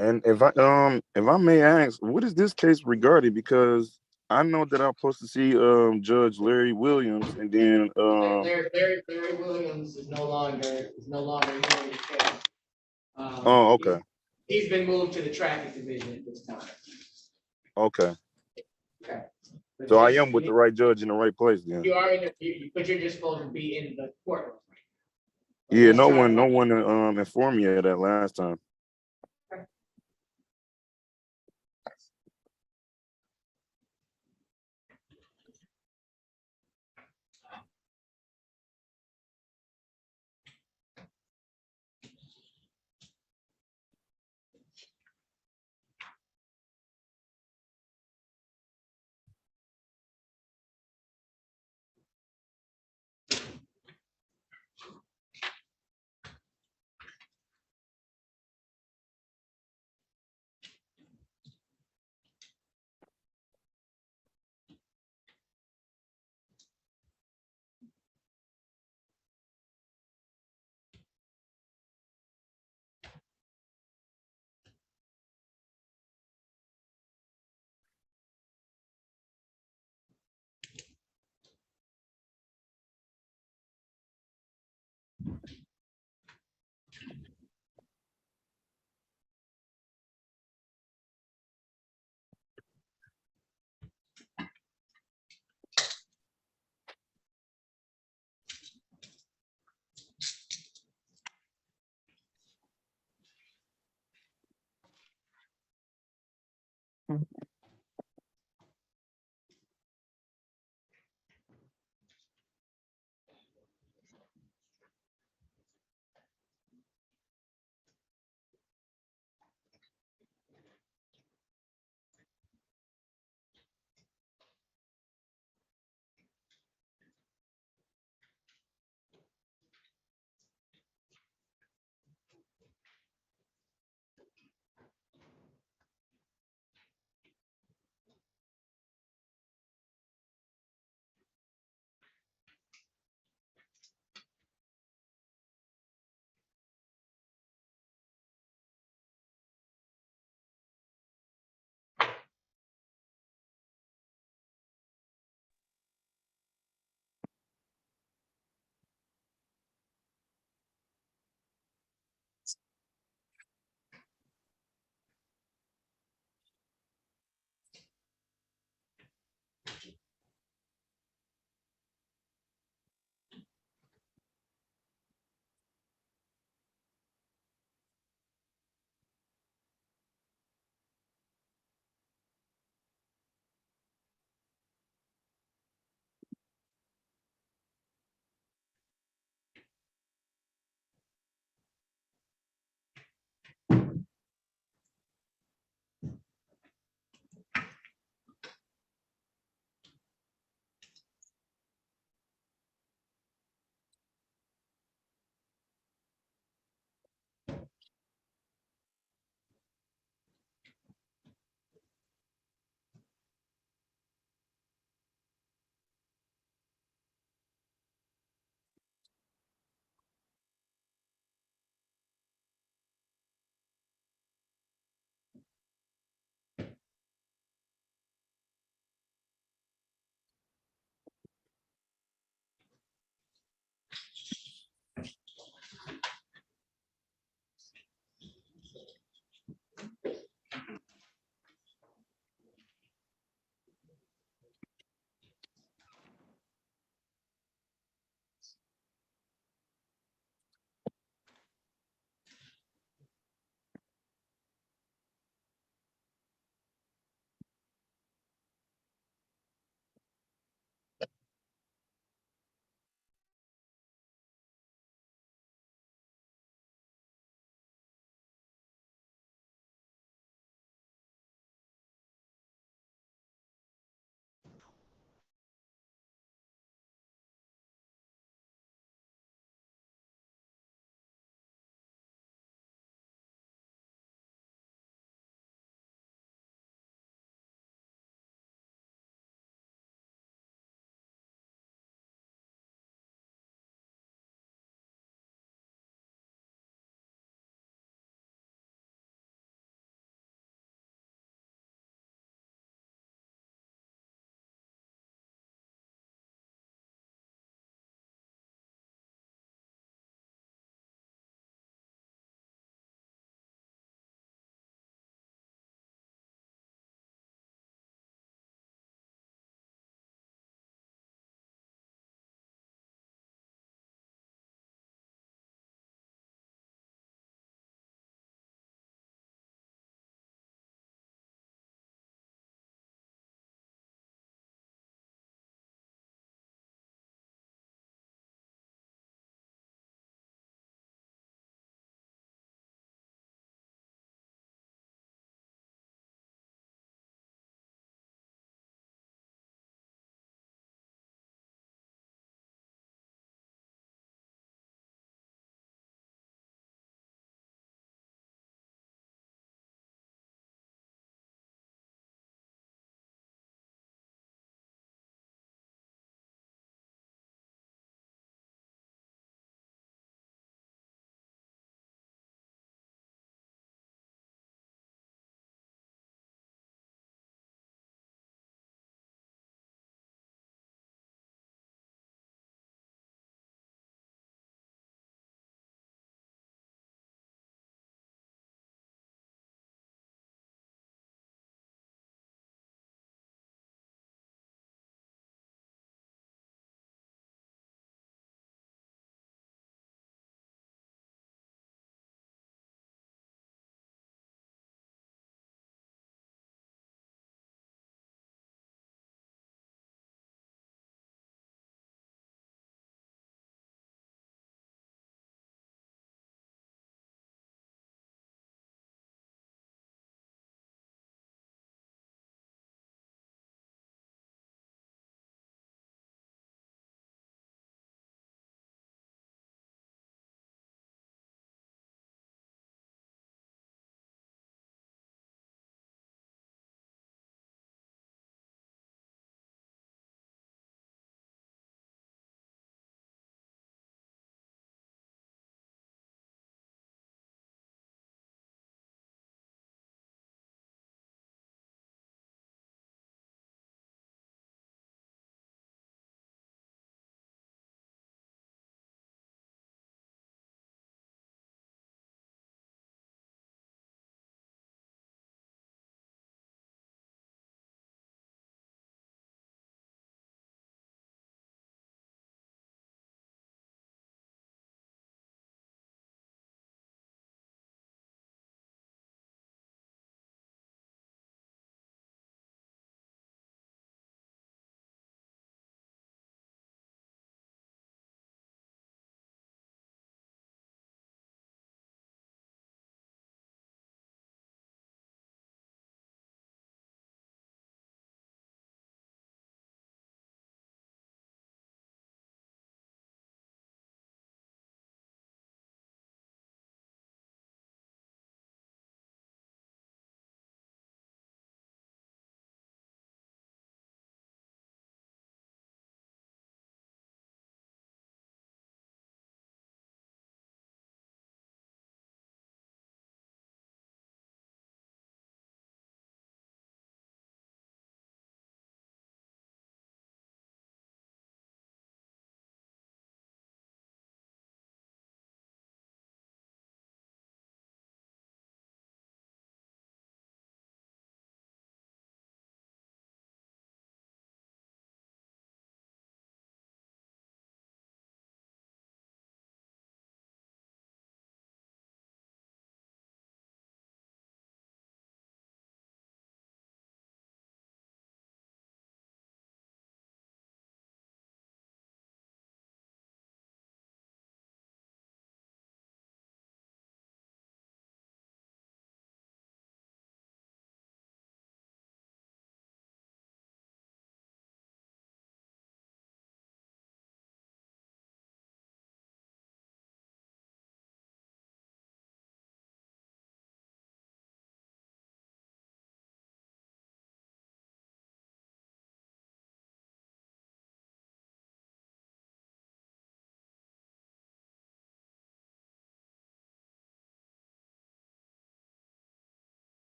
And if I may ask, what is this case regarding? Because I know that I'm supposed to see Judge Larry Williams, and then Larry Williams is no longer hearing the case. oh, okay, He's been moved to the traffic division at this time. okay. Okay. But So I just- am with the right judge in the right place then. You are but you're just supposed to be in the courtroom. Yeah, Let's no try one to- informed me of that last time.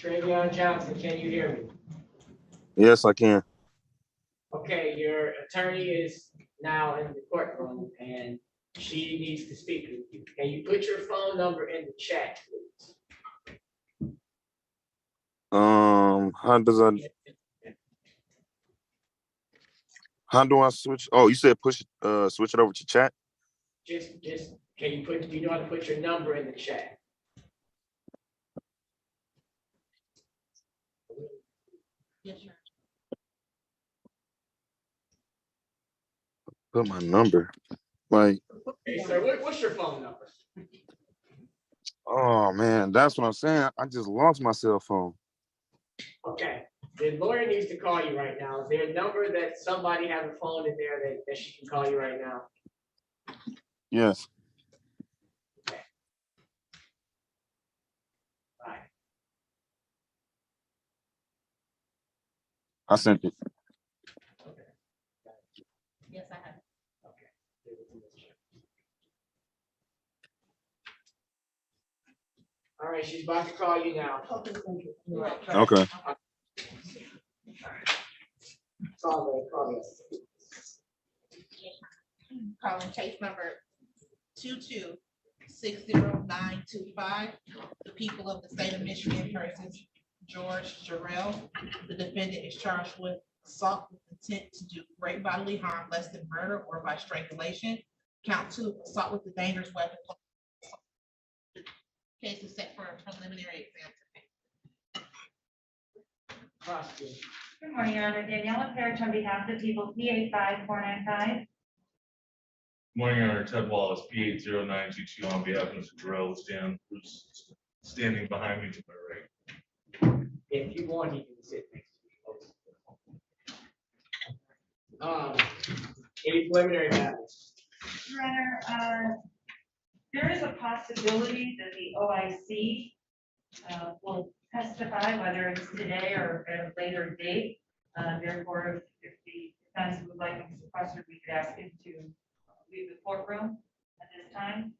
Travion Johnson, can you hear me? Yes, I can. Okay, your attorney is now in the courtroom and she needs to speak with you. Can you put your phone number in the chat, please? How do I switch? Oh, you said switch it over to chat? Can you do you know how to put your number in the chat? Yes, sir. Put my number. Like, Hey, sir, what's your phone number? oh man, that's what I'm saying. I just lost my cell phone. Okay, the lawyer needs to call you right now. Is there a number that somebody has a phone in there that she can call you right now? Yes. Bye. I sent it. Yes, I have. All right, she's about to call you now. Okay. Call me. Calling case number 2260925, the people of the state of Michigan versus George Jarrell. The defendant is charged with assault with intent to do great bodily harm less than murder or by strangulation. Count 2, assault with a dangerous weapon. Case is set for a preliminary exam today. Good morning, Your Honor. Daniela Parrish on behalf of the people, PA 5495. Morning, Your Honor. Ted Wallace, P809222 on behalf of Mr. Jarrell, who's standing behind me to my right. If you want, you can sit next to me. Any preliminary matters? Your Honor, there is a possibility that the OIC will testify, whether it's today or at a later date. Therefore, if the defense would like him sequestered, we could ask him to leave the courtroom at this time.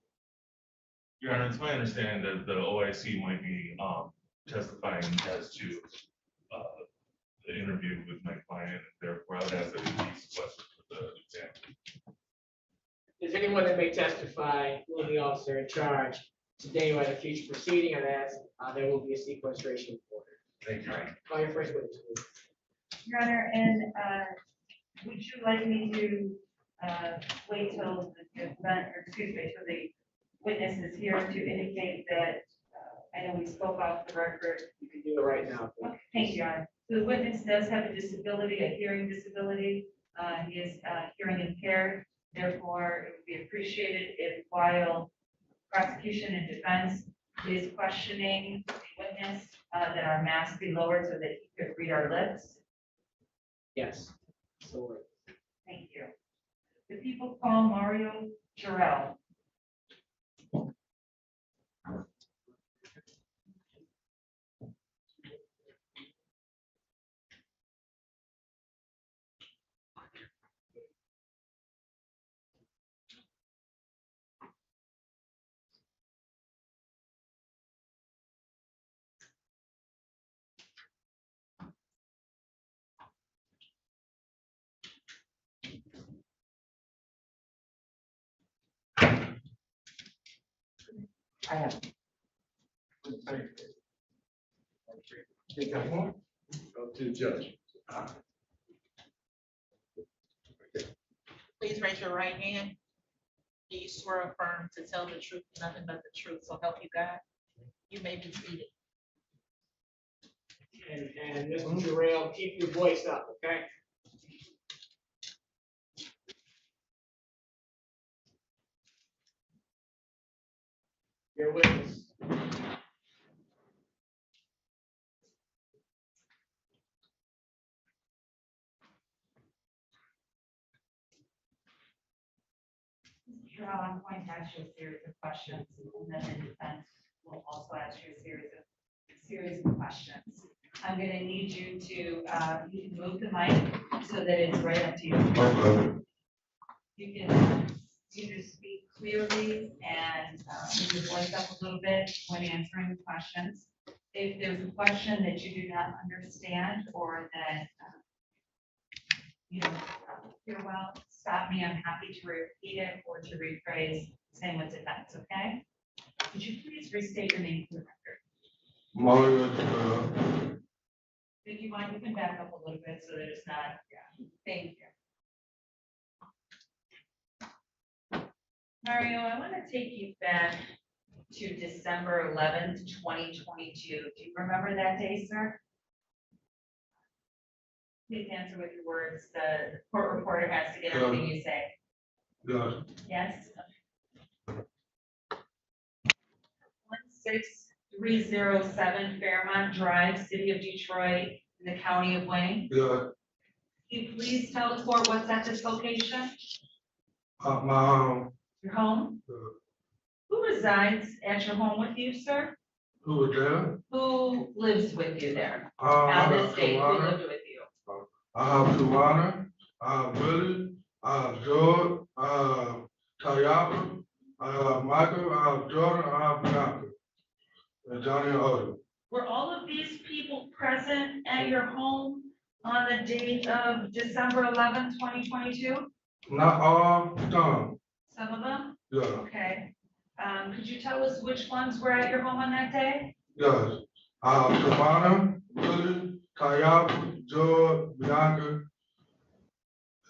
Your Honor, it's my understanding that the OIC might be testifying as to the interview with my client, and therefore I would ask that it be sequestered for the exam. Is anyone that may testify, will the officer in charge today or at a future proceeding? I'd ask there will be a sequestration order. Thank you, Your Honor. Call your first witness, please. Your Honor, and would you like me to wait till the event, or excuse me, till the witness is here to indicate that, I know we spoke off the record. You can do it right now. Okay, thank you, Your Honor. So the witness does have a disability, a hearing disability. He is hearing impaired. Therefore, it would be appreciated if while prosecution and defense is questioning the witness, that our mask be lowered so that he could read our lips. Yes. So, Thank you. The people call Mario Jarrell. I have. Go to the judge. Please raise your right hand. Do you swear or affirm to tell the truth, nothing but the truth, so help you God? You may be seated. And Mr. Jarrell, keep your voice up, okay? Your witness. Jarrell, I'm going to ask you a series of questions, and then the defense will also ask you a series of questions. I'm going to need you to you can move the mic so that it's right up to you. You can either speak clearly and move your voice up a little bit when answering the questions. if there's a question that you do not understand or that you don't hear well, stop me. I'm happy to repeat it or to rephrase, same with defense, okay? Could you please restate your name for the record? Mario, If you want, you can back up a little bit so that it's not, yeah, thank you. Mario, I want to take you back to December 11th, 2022. Do you remember that day, sir? Please answer with your words. The court reporter has to get everything you say. yes, Yes? 16307 Fairmont Drive, City of Detroit, in the County of Wayne. yes, Can you please tell the court what's at this location? my, Your home? Who resides at your home with you, sir? who was there? Who lives with you there? I On have this date, who Tawana, lived with you? I have Tawana, I have Willie, I have George, I have Tayaba, I have Michael, I have Jordan, I have Bianca, and Johnny and Odie. Were all of these people present at your home on the date of December 11th, 2022? Not all, some, Some of them? yeah, Okay. Could you tell us which ones were at your home on that day? yes. I have Tawana, Willie, Tayaba, George, Bianca.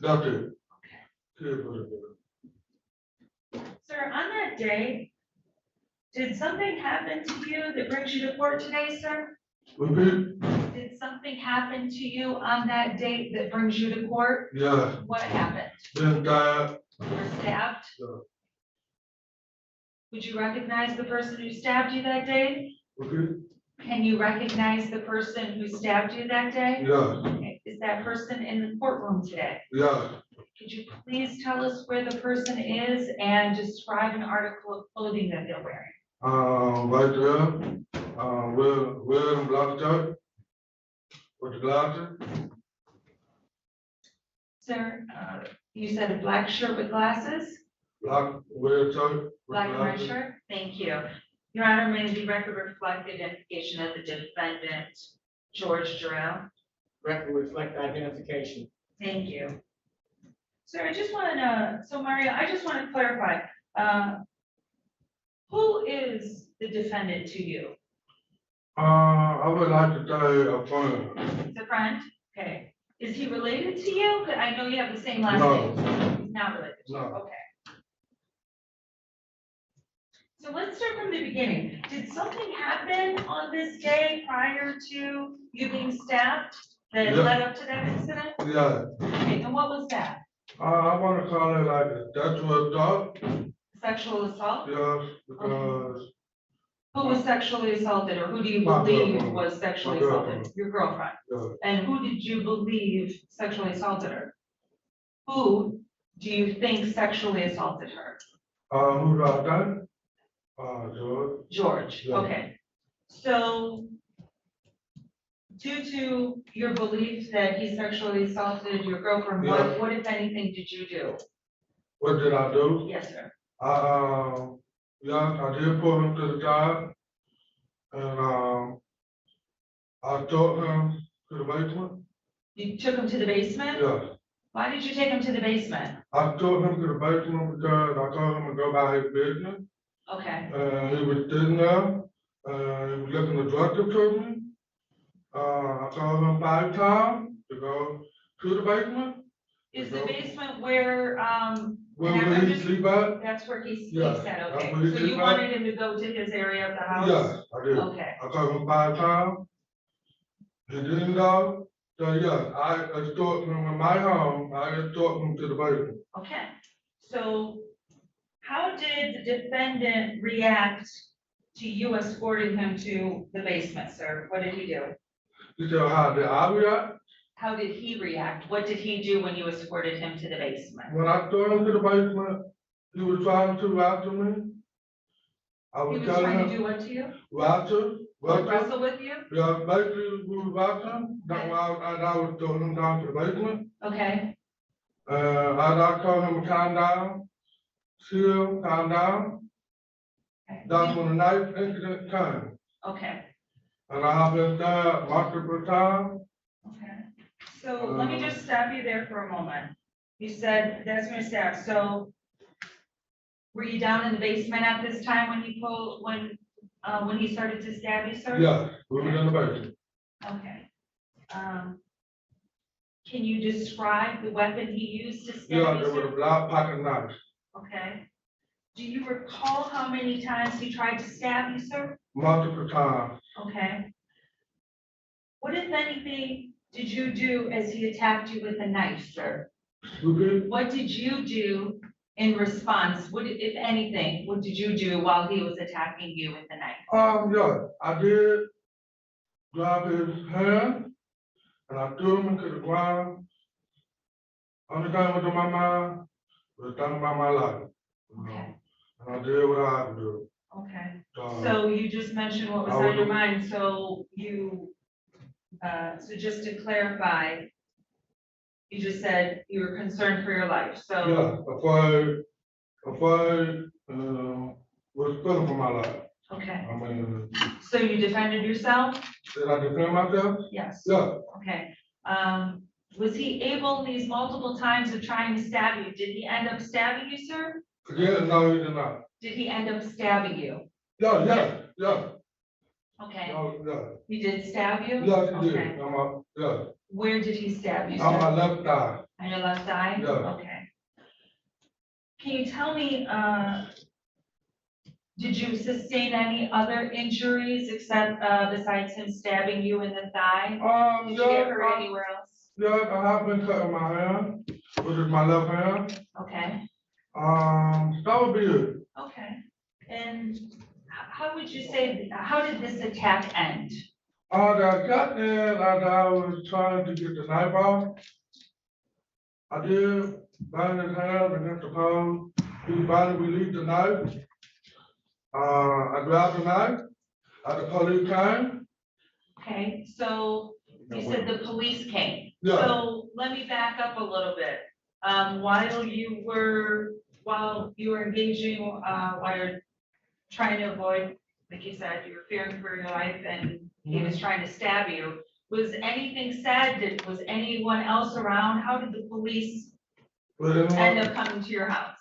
That's it. Kid was there. Sir, on that day, did something happen to you that brings you to court today, sir? Repeat? Did something happen to you on that date that brings you to court? Yes, What happened? been died, You were stabbed? yeah. Would you recognize the person who stabbed you that day? Repeat? Can you recognize the person who stabbed you that day? Yes, Okay, is that person in the courtroom today? yes. Could you please tell us where the person is and describe an article of clothing that they're wearing? Right there, wearing black shirt with the glasses. Sir, you said a black shirt with glasses? Black wear shirt. with Black and white glasses. shirt? Thank you. Your Honor, may the record reflect the identification of the defendant, George Jarrell? Record reflect identification. Thank you. Sir, I just want to, so Mario, I just want to clarify, who is the defendant to you? I would like to say a friend. He's a friend? Okay. Is he related to you? 'Cause I know you have the same last No. name. He's not related to you. No. Okay. So let's start from the beginning. Did something happen on this day prior to you being stabbed that Yeah. led up to that incident? Yeah, Okay, and what was that? I want to call it like a sexual assault. Sexual assault? Yes, because Who was sexually assaulted, or who do you My believe girlfriend. was sexually My assaulted? girlfriend. Your girlfriend. yeah, And who did you believe sexually assaulted her? Who do you think sexually assaulted her? who got that? George. George, Yeah. okay. So due to your belief that he sexually assaulted your girlfriend, Yeah. what if anything did you do? What did I do? Yes, sir. Yeah, I did pull him to the side, and I took him to the basement. You took him to the basement? Yes, Why did you take him to the basement? I took him to the basement because I told him to go by his business, Okay, and he was sitting there, and he was looking attractive to me. I told him 5 times to go to the basement. is the basement where, Where and we I'm just- sleep at? that's where he Yeah, sleeps at, that's okay? where he So sleep you at. wanted him to go to his area of the house? Yes, I did. Okay, I told him 5 times. He didn't go. So yes, I escorted him in my home. I escorted him to the basement. okay. So how did the defendant react to you escorting him to the basement, sir? What did he do? He said, how did I react? How did he react? What did he do when you escorted him to the basement? When I took him to the basement, he was trying to wrestle me. I He was was telling trying to him, do what to you? wrestle. Wrestle with you? Yeah, basically, we was wrestling. That's why I was throwing him down to the basement. Okay, As I told him to calm down, chill, calm down. okay. That's when the knife incident came. Okay. And I have been stabbed multiple times. Okay. So let me just stop you there for a moment. You said that's when you stabbed, so were you down in the basement at this time when he started to stab you, sir? Yeah, we were in the basement. Okay. Can you describe the weapon he used to Yeah, stab you, there was sir? a black pocket knife. Okay. Do you recall how many times he tried to stab you, sir? Multiple times. Okay. What, if anything, did you do as he attacked you with a knife, sir? Repeat? What did you do in response? What, if anything, what did you do while he was attacking you with a knife? Yeah, I did grab his hand and I threw him into the ground. Only thing was in my mind was thinking about my life. You know, Okay. and I did what I had to do. Okay. So, So you just mentioned what was I on your would- mind, so so just to clarify, you just said you were concerned for your life, so. yeah, if I was feeling for my life. Okay, I mean, so you defended yourself? did I defend myself? Yes. Yeah, Okay, was he able these multiple times of trying to stab you, did he end up stabbing you, sir? yeah, no, he did not. Did he end up stabbing you? Yeah. Okay, Yeah. he did stab you? Yeah, he Okay. did. Yeah, Where did he stab you, on my sir? left thigh. On your left eye? Yeah. Okay. Can you tell me, did you sustain any other injuries except, besides him stabbing you in the thigh? Did you get hurt anywhere else? Yeah, I have been cutting my hand, which is my left hand. Okay, That would be it. okay. And how would you say, how did this attack end? The cut in as I was trying to get the knife off. I did bang his hand against the pole. He finally released the knife. I grabbed the knife. The police came. Okay, so you said the police came. Yeah. So let me back up a little bit. While you were engaging, while you're trying to avoid, like you said, you were fearing for your life and he was trying to stab you. Was anything said? Was anyone else around? How did the police end up coming to your house?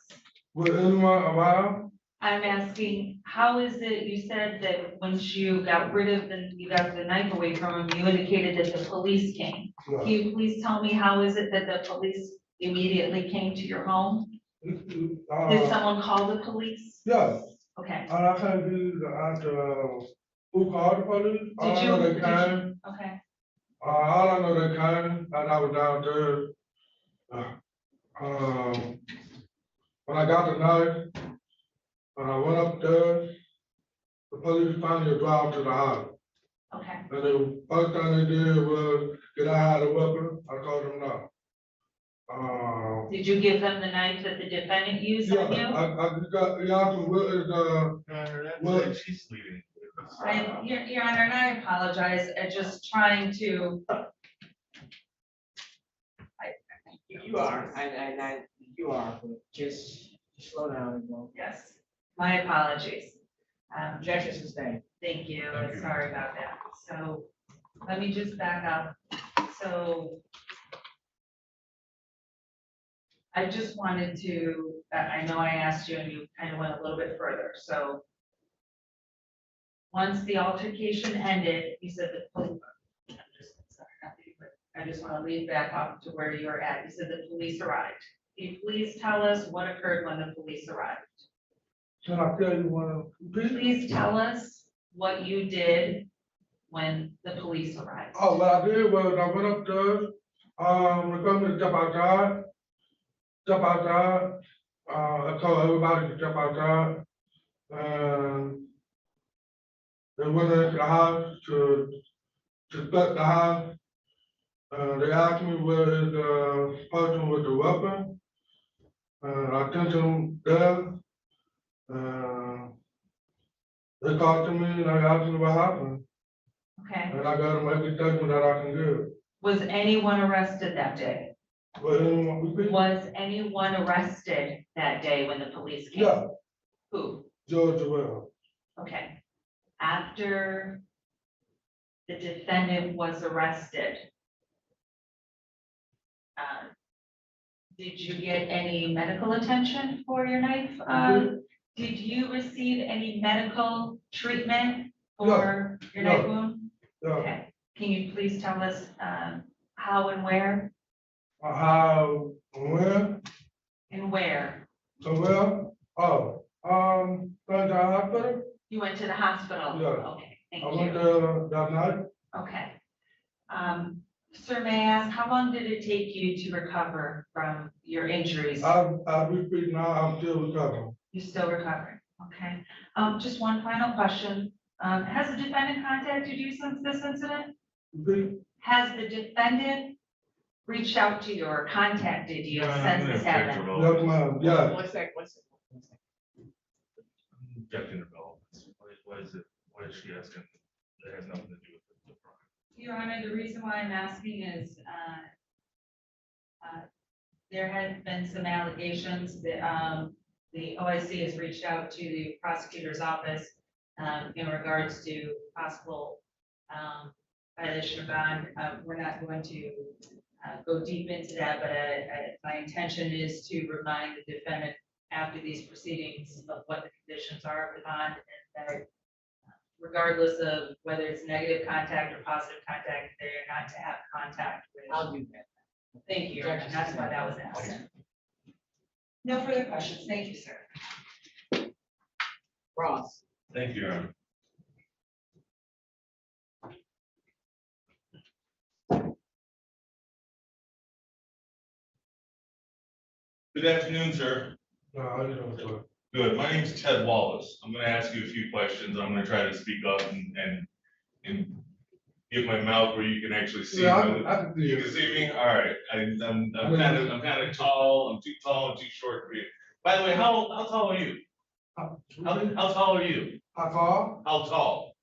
Was anyone around? I'm asking, how is it, you said that once you got the knife away from him, you indicated that the police came. Can you please tell me, how is it that the police immediately came to your home? Did someone call the police? Yeah. Okay. I can't do the answer, who called the police? All I know they came. Okay, All I know they came, and I was downstairs. When I got the knife, and I went upstairs, the police finally arrived to the house. okay. And the first thing they did was, did I have a weapon? I told them no. Did you give them the knife that the defendant used Yeah, on you? I just got, what is, She's leaving. Your Honor, and I apologize, I'm just trying to. You are, you are, but just slow down and go. Yes, my apologies. Objection sustained. Thank you, Thank you. sorry about that. So let me just back up. So I just wanted to, I know I asked you and you kind of went a little bit further, so once the altercation ended, you said the police, I just want to lead back up to where you were at. You said the police arrived. Can you please tell us what occurred when the police arrived? can I tell you one? Please tell us what you did when the police arrived. Oh, what I did was I went upstairs, they told me to step outside. I told everybody to step outside. And they went into the house to inspect the house. They asked me where is the person with the weapon. I sent them there. They talked to me and I asked them what happened. Okay. And I got them every statement that I can give. Was anyone arrested that day? But anyone, repeat? Was anyone arrested that day when the police came? Yeah, Who? George Will. Okay. After the defendant was arrested, did you get any medical attention for your knife? Did you receive any medical treatment for your knife wound? Okay, can you please tell us, how and where? How, when, And where? well, went to the hospital, You went to the hospital? Yeah. Okay, I thank went you. there that night, Okay. Sir, may I ask, how long did it take you to recover from your injuries? I repeat now, I'm still recovering. You're still recovering, okay? Just one final question. Has the defendant contacted you since this incident? Repeat. Has the defendant reached out to you or contacted you since this happened? Yes, ma'am, yeah. One sec. Objection developments. What is it? What is she asking? That has nothing to do with the crime. Your Honor, the reason why I'm asking is, there had been some allegations that, the OIC has reached out to the prosecutor's office, in regards to possible, violation of bond. We're not going to, go deep into that, but, my intention is to remind the defendant after these proceedings of what the conditions are of the bond, and that regardless of whether it's negative contact or positive contact, they're not to have contact with. I'll do that. Thank you, Your Honor. That's why that was asked. No further questions. Thank you, sir. Ross. Thank you, Your Honor. Good afternoon, sir. No, I didn't know. Good. My name is Ted Wallace. I'm going to ask you a few questions. I'm going to try to speak up and get my mouth where you can actually see. Yeah, me. I can see You you. can see me? All right. I'm kind of tall. I'm too tall and too short for you. By the way, how tall are you? How tall are you? How far? How tall?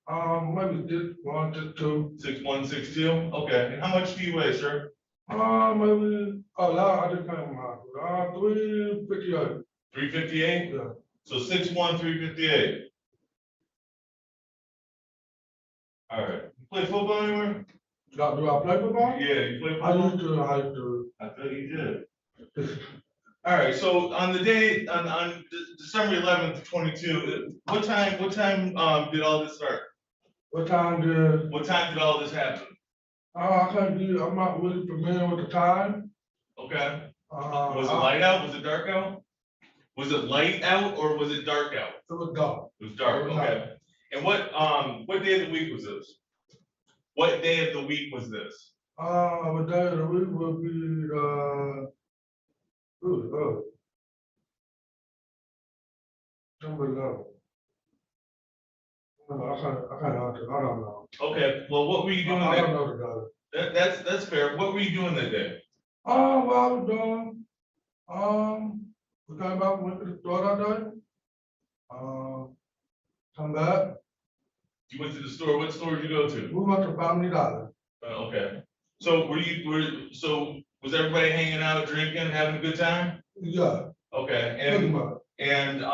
Maybe this one, this two. 6'1", 6'2"? Okay. And how much do you weigh, sir? Maybe, I just can't remember. 358. 358? Yeah. So 6'1", 358. All right. You play football anywhere? Do I play football? Yeah, you play I football? used to, I used to. I thought you did. All right, so on the day, on December 11th, 22, what time, did all this start? What time did? What time did all this happen? I can't do, I'm not really familiar with the time. Okay. Was it light out? Was it dark out? Was it light out or was it dark out? It was dark. It was dark, It was okay. And what day of the week was this? What day of the week was this? What day of the week would be, Number 11. I can't answer, I don't know. Okay, well, what were you doing I don't that? know the day. That's fair. What were you doing that day? What I was doing, we came back, went to the store that day. Come back, You went to the store. What store did you go to? we went to Family Dollar. Okay. So was everybody hanging out, drinking, having a good time? Yeah, Okay, pretty much. and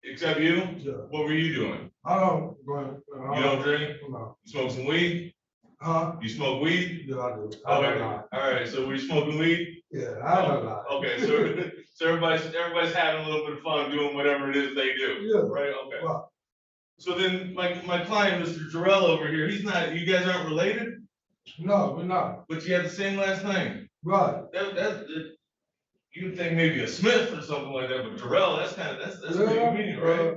except you? Yeah. What were you doing? I don't drink. You don't drink? No. You smoke some weed? Huh? You smoke weed? Yeah, I do. Okay, all right, so were you smoking weed? Yeah, I don't lie. Okay, so everybody's having a little bit of fun doing whatever it is they do. Yeah. Right, okay. Well, So then my client, Mr. Jarrell over here, you guys aren't related, no, we're not. but you have the same last name. Right. You'd think maybe a Smith or something like that, but Jarrell, that's pretty Yeah, convenient, right?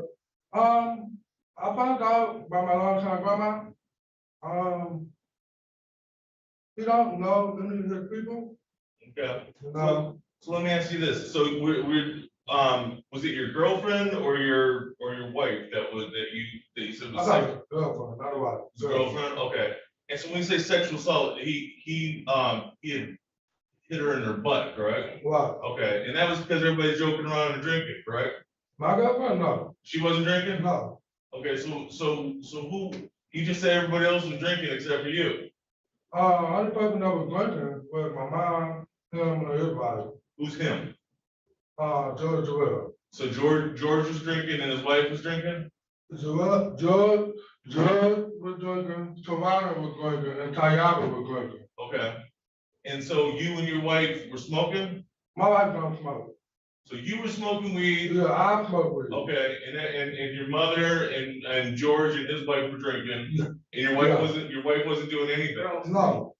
I found out by my longtime grandma. You don't know any of the people? Okay. No. So let me ask you this, so was it your girlfriend or your wife that you said I was got sex- a girlfriend, not a wife. girlfriend? Okay. And so when you say sexual assault, he had hit her in her butt, correct? What? Okay, and that was because everybody's joking around and drinking, correct? My girlfriend, no. She wasn't drinking? No. Okay, so who, you just said everybody else was drinking except for you? Only person that was drinking was my mom, him, and everybody. Who's him? George Joel. So George was drinking and his wife was drinking? George was drinking, Tawana was drinking, and Tayaba was drinking. Okay. And so you and your wife were smoking? My wife don't smoke. So you were smoking weed? Yeah, I smoke weed. Okay, and your mother and George and his wife were drinking, and your Yeah. your wife wasn't doing anything? No.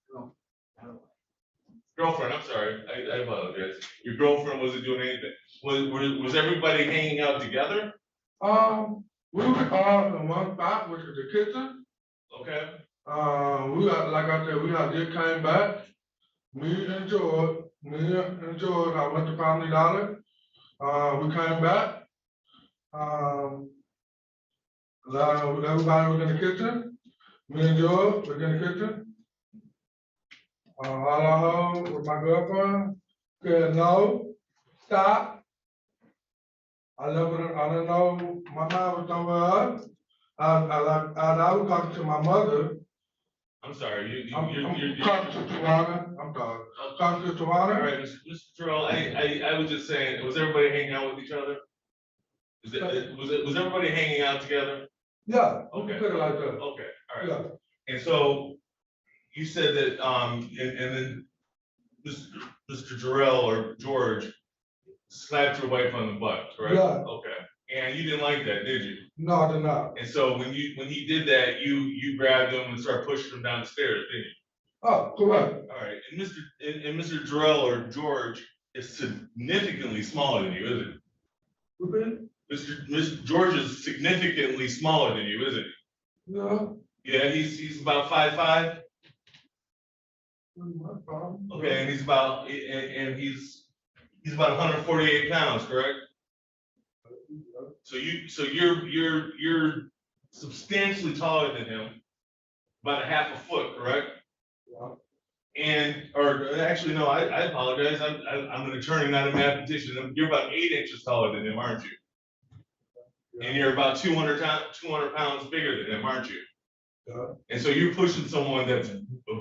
Girlfriend, I'm sorry, I apologize. Your girlfriend wasn't doing anything. Was everybody hanging out together? We were all in one spot, which is the kitchen. Okay, We got, like I said, we got just came back. Me and George, I went to Family Dollar. We came back. Everybody was in the kitchen. Me and George was in the kitchen. All I heard was my girlfriend said, no, stop. I didn't know my mind was somewhere else. I was talking to my mother. I'm sorry, I'm you're. talking to Tawana. I'm sorry. Talking to Tawana. All right, Mr. Terrell, I was just saying, was everybody hanging out with each other? Was everybody hanging out together? Yeah. Okay. Put it like that. Okay, all right. Yeah. And so you said that, and then Mr. Jarrell or George slapped your wife on the butt, correct? Yeah. Okay, and you didn't like that, did you? No, I did not. And so when he did that, you grabbed him and started pushing him down the stairs, didn't you? Oh, correct. All right, and Mr. Jarrell or George is significantly smaller than you, isn't he? Mr. George is significantly smaller than you, isn't he? Yeah. Yeah, he's about 5'5". Okay, and he's about about 148 pounds, correct? So you're substantially taller than him, about a half a foot, correct? Or actually, no, I apologize. I'm an attorney, not a mathematician. You're about 8 inches taller than him, aren't you? And you're about 200 pounds bigger than him, aren't you? Yeah. And so you're pushing someone that's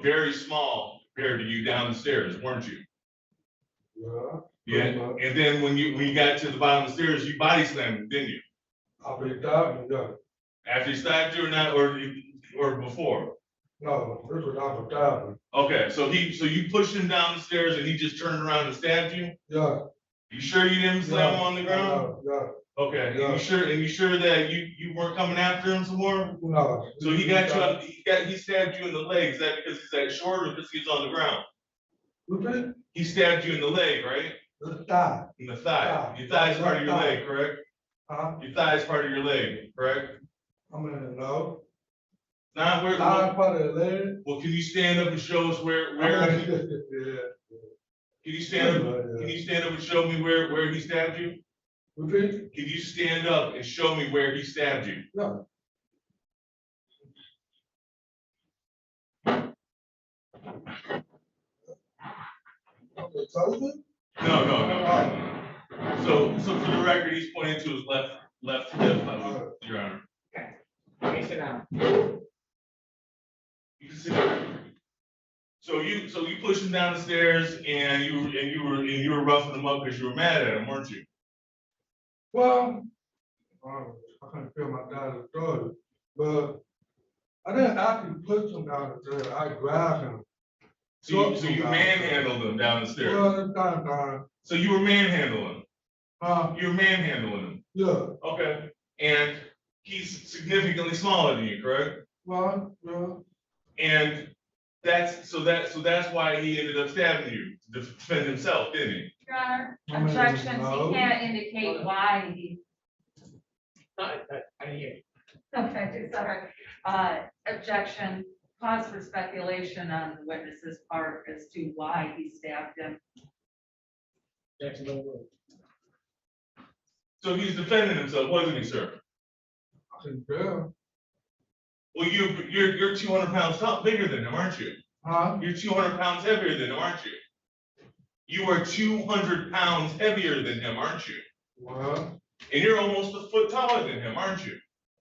very small compared to you down the stairs, weren't you? Yeah. Yeah. And then when you got to the bottom of the stairs, you body slammed him, didn't you? After he stabbed me, yeah. After he stabbed you or not, or before? No, this was after stabbing. Okay, so you pushed him down the stairs and he just turned around and stabbed you? Yeah. You sure you didn't slam him on the ground? Yeah. Okay, Yeah. and you sure that you weren't coming after him some more? No. So he stabbed you in the leg. Is that because he's that short or because he's on the ground? Okay. He stabbed you in the leg, right? The thigh. In the thigh. Your thigh is part of your leg, correct? Your thigh is part of your leg, correct? I mean, no. Not where. Thigh part of the leg. Well, can you stand up and show us where? Yeah. Can you stand up? Can you stand up and show me where he stabbed you? Okay. Can you stand up and show me where he stabbed you? No. No. So for the record, he's pointing to his left hip, Your Honor. Okay, sit down. You can sit down. So you pushed him down the stairs and you were roughing him up because you were mad at him, weren't you? Well, I couldn't feel my dad's story, but I didn't actually push him down the stairs. I grabbed him. So you manhandled him down the stairs. Well, it's time. So you were manhandling him. You were manhandling him. Yeah. Okay. And he's significantly smaller than you, correct? Well, yeah. And that's why he ended up stabbing you to defend himself, didn't he? Your Honor, I mean, objections, no. he can't indicate why he. I didn't hear you. Okay, sorry. Objection, cause for speculation on the witness's part as to why he stabbed him. Objection overruled. So he's defending himself, wasn't he, sir? I couldn't tell. Well, you're 200 pounds bigger than him, aren't you? Huh? You're 200 pounds heavier than him, aren't you? You are 200 pounds heavier than him, aren't you? Well. And you're almost a foot taller than him, aren't you?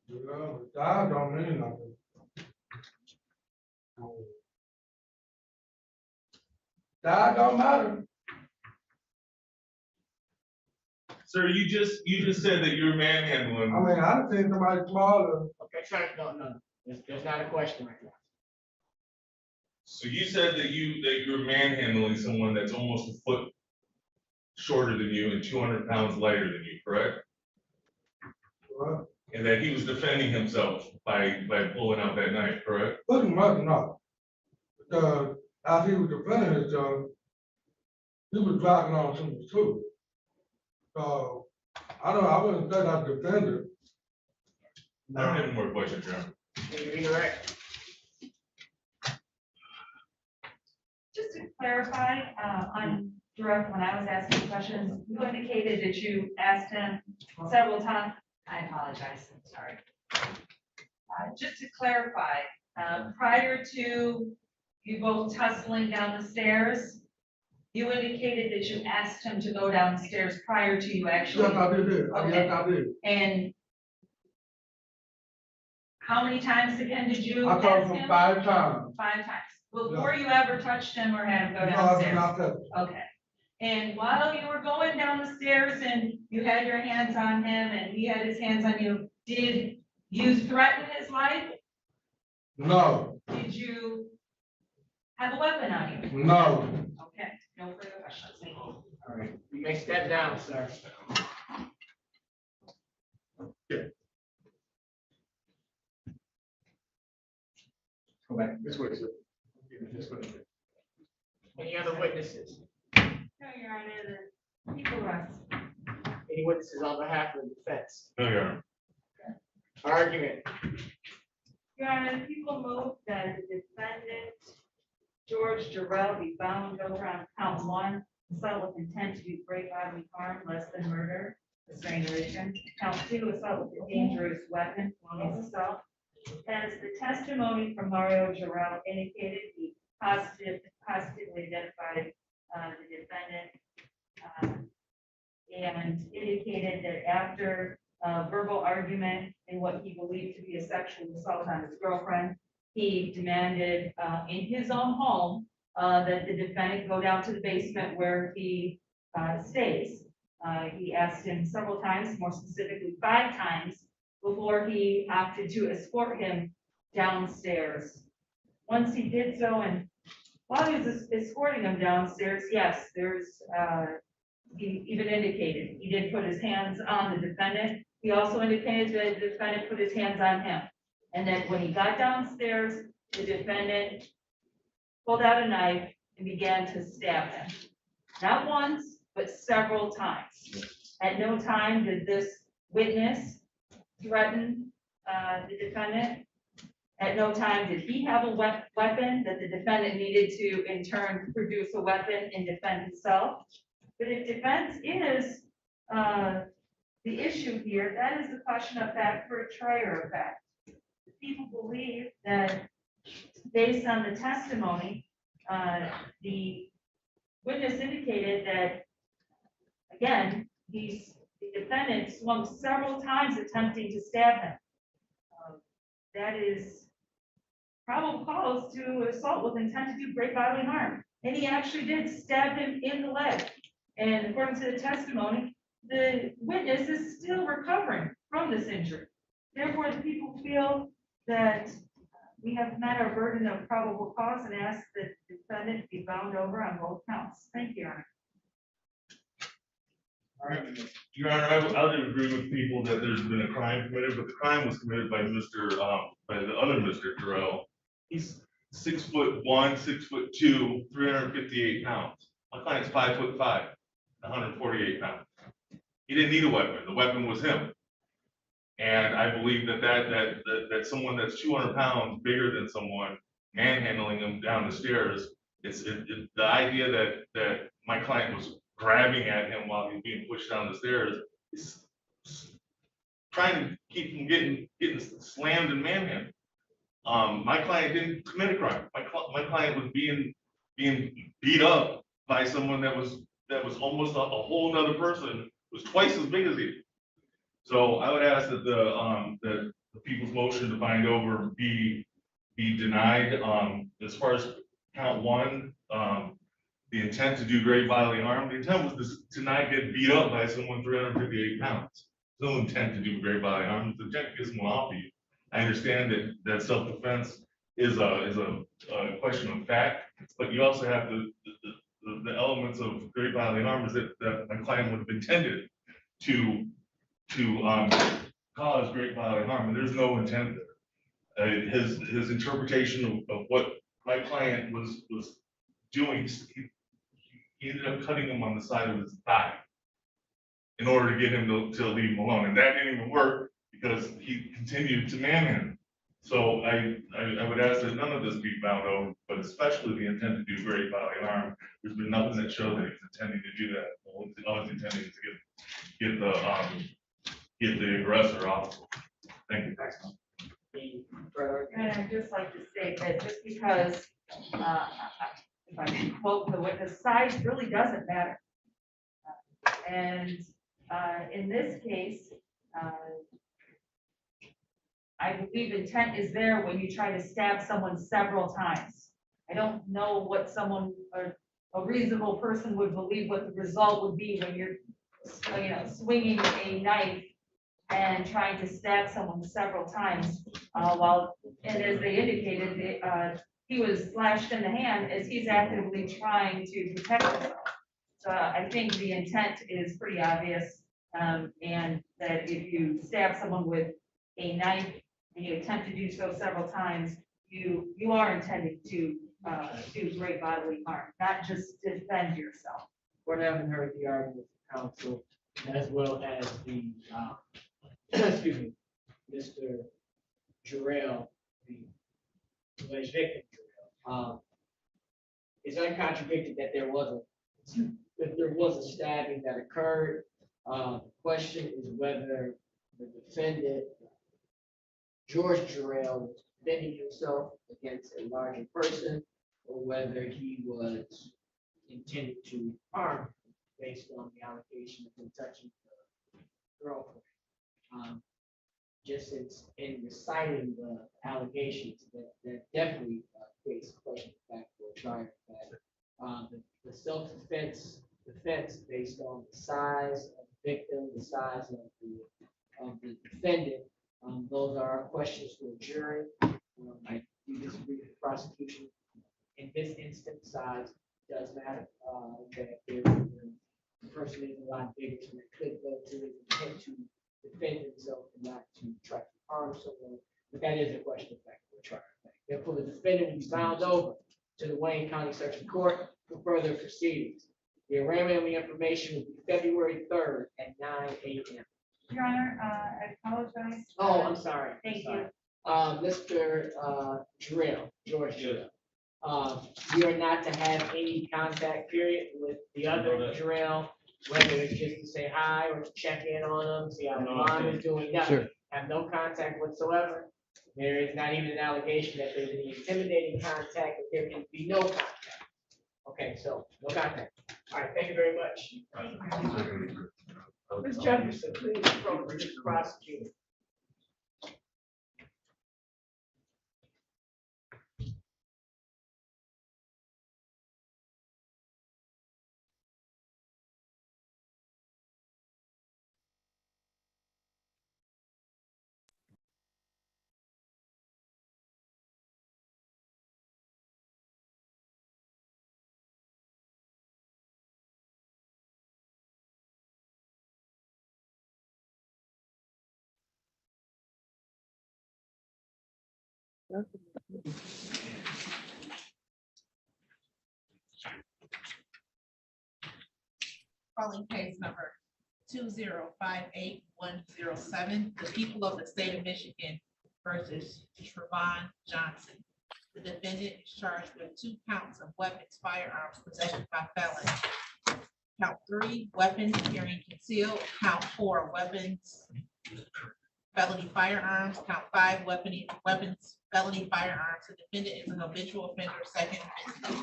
Yeah, but that don't mean nothing. That don't matter. Sir, you just said that you're manhandling. I mean, I've seen somebody smaller. Okay, sir, no, there's not a question right now. So you said that you're manhandling someone that's almost a foot shorter than you and 200 pounds lighter than you, correct? Well, And that he was defending himself by pulling out that knife, correct? pretty much not. Because as he was defending himself, he was dragging on some too. So I wouldn't say that's defended. I don't have any more questions, Your Honor. You're right. Just to clarify, on direct, when I was asking questions, you indicated that you asked him several times. I apologize, I'm sorry. Just to clarify, prior to you both tussling down the stairs, you indicated that you asked him to go downstairs prior to you actually. Yes, I did. Okay. Yes, I did. And how many times again did you I told ask him him? 5 times. 5 times. Before you ever touched him or had him go downstairs? Not that. Okay. And while you were going down the stairs and you had your hands on him and he had his hands on you, did you threaten his life? No, Did you have a weapon on you? no. Okay, no further questions. Thank you. All right, you may step down, sir. Go back this way, sir. This way. Any other witnesses? No, Your Honor, the people rest. Any witnesses on behalf of the defense? No, Your Honor. Argument. Your Honor, the people move that the defendant, George Jarrell, be bound over on count 1, assault with intent to do great bodily harm, less than murder, strangulation. Count 2, assault with a dangerous weapon, felonious assault. As the testimony from Mario Jarrell indicated, he positively identified the defendant and indicated that after verbal argument in what he believed to be a sexual assault on his girlfriend, he demanded in his own home that the defendant go down to the basement where he stays. He asked him several times, more specifically 5 times, before he opted to escort him downstairs. Once he did so, and while he was escorting him downstairs, yes, he even indicated he did put his hands on the defendant. He also indicated that the defendant put his hands on him. And that when he got downstairs, the defendant pulled out a knife and began to stab him. Not once, but several times. At no time did this witness threaten the defendant. At no time did he have a weapon that the defendant needed to, in turn, produce a weapon and defend himself. But if defense is the issue here, that is the question of fact for a trier of fact. People believe that based on the testimony, the witness indicated that, again, the defendant swung several times attempting to stab him. That is probable cause to assault with intent to do great bodily harm. And he actually did stab him in the leg. And according to the testimony, the witness is still recovering from this injury. Therefore, the people feel that we have met our burden of probable cause and ask that the defendant be bound over on both counts. Thank you, Your Honor. All right. Your Honor, I would agree with people that there's been a crime committed, but the crime was committed by by the other Mr. Terrell. He's 6'1", 6'2", 358 pounds. My client's 5'5", 148 pounds. He didn't need a weapon. The weapon was him. And I believe that someone that's 200 pounds bigger than someone manhandling him down the stairs, the idea that my client was grabbing at him while he was being pushed down the stairs is trying to keep him getting slammed and manhandled. My client didn't commit a crime. My client was being beat up by someone that was almost a whole nother person, was twice as big as he. So I would ask that the people's motion to bind over be denied. As far as count 1, the intent to do great bodily harm, the intent was to not get beat up by someone 358 pounds. No intent to do great bodily harm, the intent to get someone off of you. I understand that self-defense is a question of fact, but you also have the elements of great bodily harm is that my client would have intended to cause great bodily harm, and there's no intent there. His interpretation of what my client was doing, he ended up cutting him on the side of his thigh in order to get him to leave him alone, and that didn't even work because he continued to manhandle him. So I would ask that none of this be found over, but especially the intent to do great bodily harm. There's been nothing that showed that he's intending to do that. All he's intending is to get the aggressor off. Thank you. And I'd just like to state that just because, if I can quote the witness, size really doesn't matter. And in this case, I believe intent is there when you try to stab someone several times. I don't know what a reasonable person would believe what the result would be when you're, swinging a knife and trying to stab someone several times. And as they indicated, he was slashed in the hand as he's actively trying to protect himself. So I think the intent is pretty obvious, and that if you stab someone with a knife and you attempt to do so several times, you are intending to do great bodily harm, not just defend yourself. We're having heard the argument of counsel as well as the, excuse me, Mr. Jarrell, the alleged victim. It's uncontradicted that there was a stabbing that occurred. The question is whether the defendant, George Jarrell, was defending himself against a larger person, or whether he was intended to harm based on the allegation of him touching the girlfriend. Just in reciting the allegations, that definitely creates a question of fact for a trial. The self-defense based on the size of the victim, the size of the defendant, those are questions for a jury. I do disagree with the prosecution. In this instance, size does matter. That the person is a lot bigger, so it could go to his intent to defend himself and not to try to harm someone. But that is a question of fact for a trial. Therefore, the defendant will be bound over to the Wayne County Circuit Court for further proceedings. The arraignment of the information will be February 3rd at 9 a.m. Your Honor, I apologize. Oh, I'm sorry. Thank you. Mr. Jarrell, George Jarrell. We are not to have any contact period with the other Jarrell, whether it's just to say hi or to check in on them, see how the mom is doing. Nothing. Have no contact whatsoever. There is not even an allegation that there's any intimidating contact, that there can be no contact. Okay, so no contact. All right, thank you very much. Ms. Jefferson, please approach the prosecutor. Calling case number 2058107, the people of the state of Michigan versus Trevon Johnson. The defendant is charged with 2 counts of weapons, firearms, possession by felon. Count 3, weapons carrying concealed. Count 4, weapons, felony firearms. Count 5, weapons, felony firearms. The defendant is an habitual offender, second offense.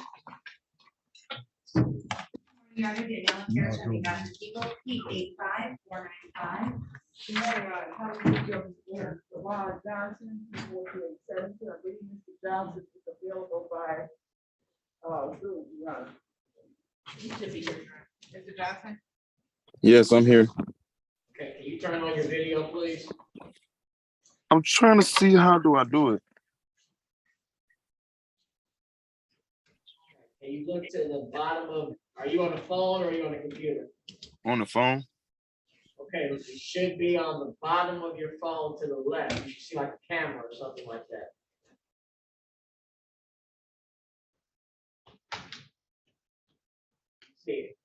Your Honor, the announced here shall be done to people, P85495. Ron Johnson, 4872. I believe Mr. Johnson is available by Zoom, Your Honor. You should be here. Mr. Johnson? Yes, I'm here. Okay, can you turn on your video, please? I'm trying to see how do I do it. Can you look to the bottom of, are you on the phone or are you on the computer? On the phone. Okay, it should be on the bottom of your phone to the left. You should see like a camera or something like that. See it.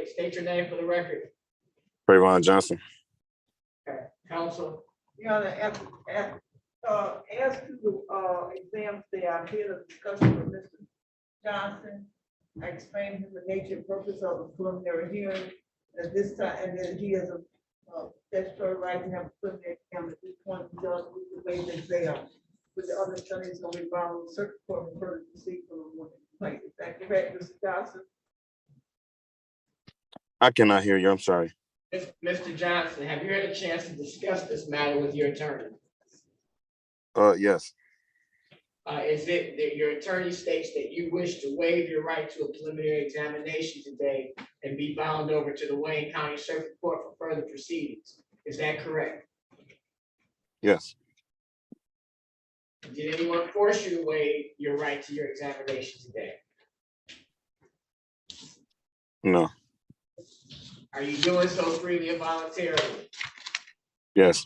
State your name for the record. Trayvon Johnson. Okay, counsel. Your Honor, as to the exam today, I had a discussion with Mr. Johnson. I explained to him the nature and purpose of the preliminary hearing at this time, and that he has a statutory right to have a preliminary exam at this point. He does with the way the exam. With the other studies gonna be followed in circuit court and further proceed from the one complaint. Is that correct, Mr. Johnson? I cannot hear you. I'm sorry. Mr. Johnson, have you had a chance to discuss this matter with your attorney? Yes. Is it that your attorney states that you wish to waive your right to a preliminary examination today and be bound over to the Wayne County Circuit Court for further proceedings? Is that correct? Yes. Did anyone force you to waive your right to your examination today? No. Are you doing so freely and voluntarily? Yes.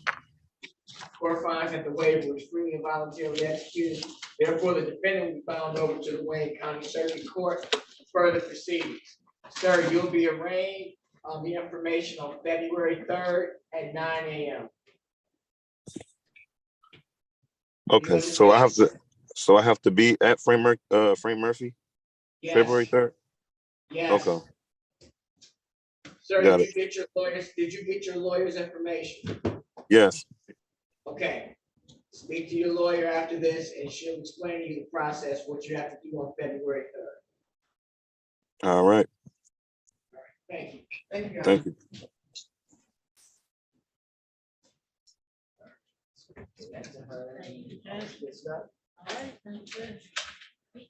Court finds that the waiver was freely and voluntarily executed. Therefore, the defendant will be bound over to the Wayne County Circuit Court for further proceedings. Sir, you'll be arraigned on the information on February 3rd at 9 a.m. Okay. So I have to be at Frank Murphy, Yes. February 3rd. Yes. Okay. Sir, Got did you get your lawyer's information? Yes. Okay. Speak to your lawyer after this and she'll explain to you the process, what you have to do on February 3rd. All right. Thank you. Thank you. Thank you. Back to her. Good stuff. All right, thank you.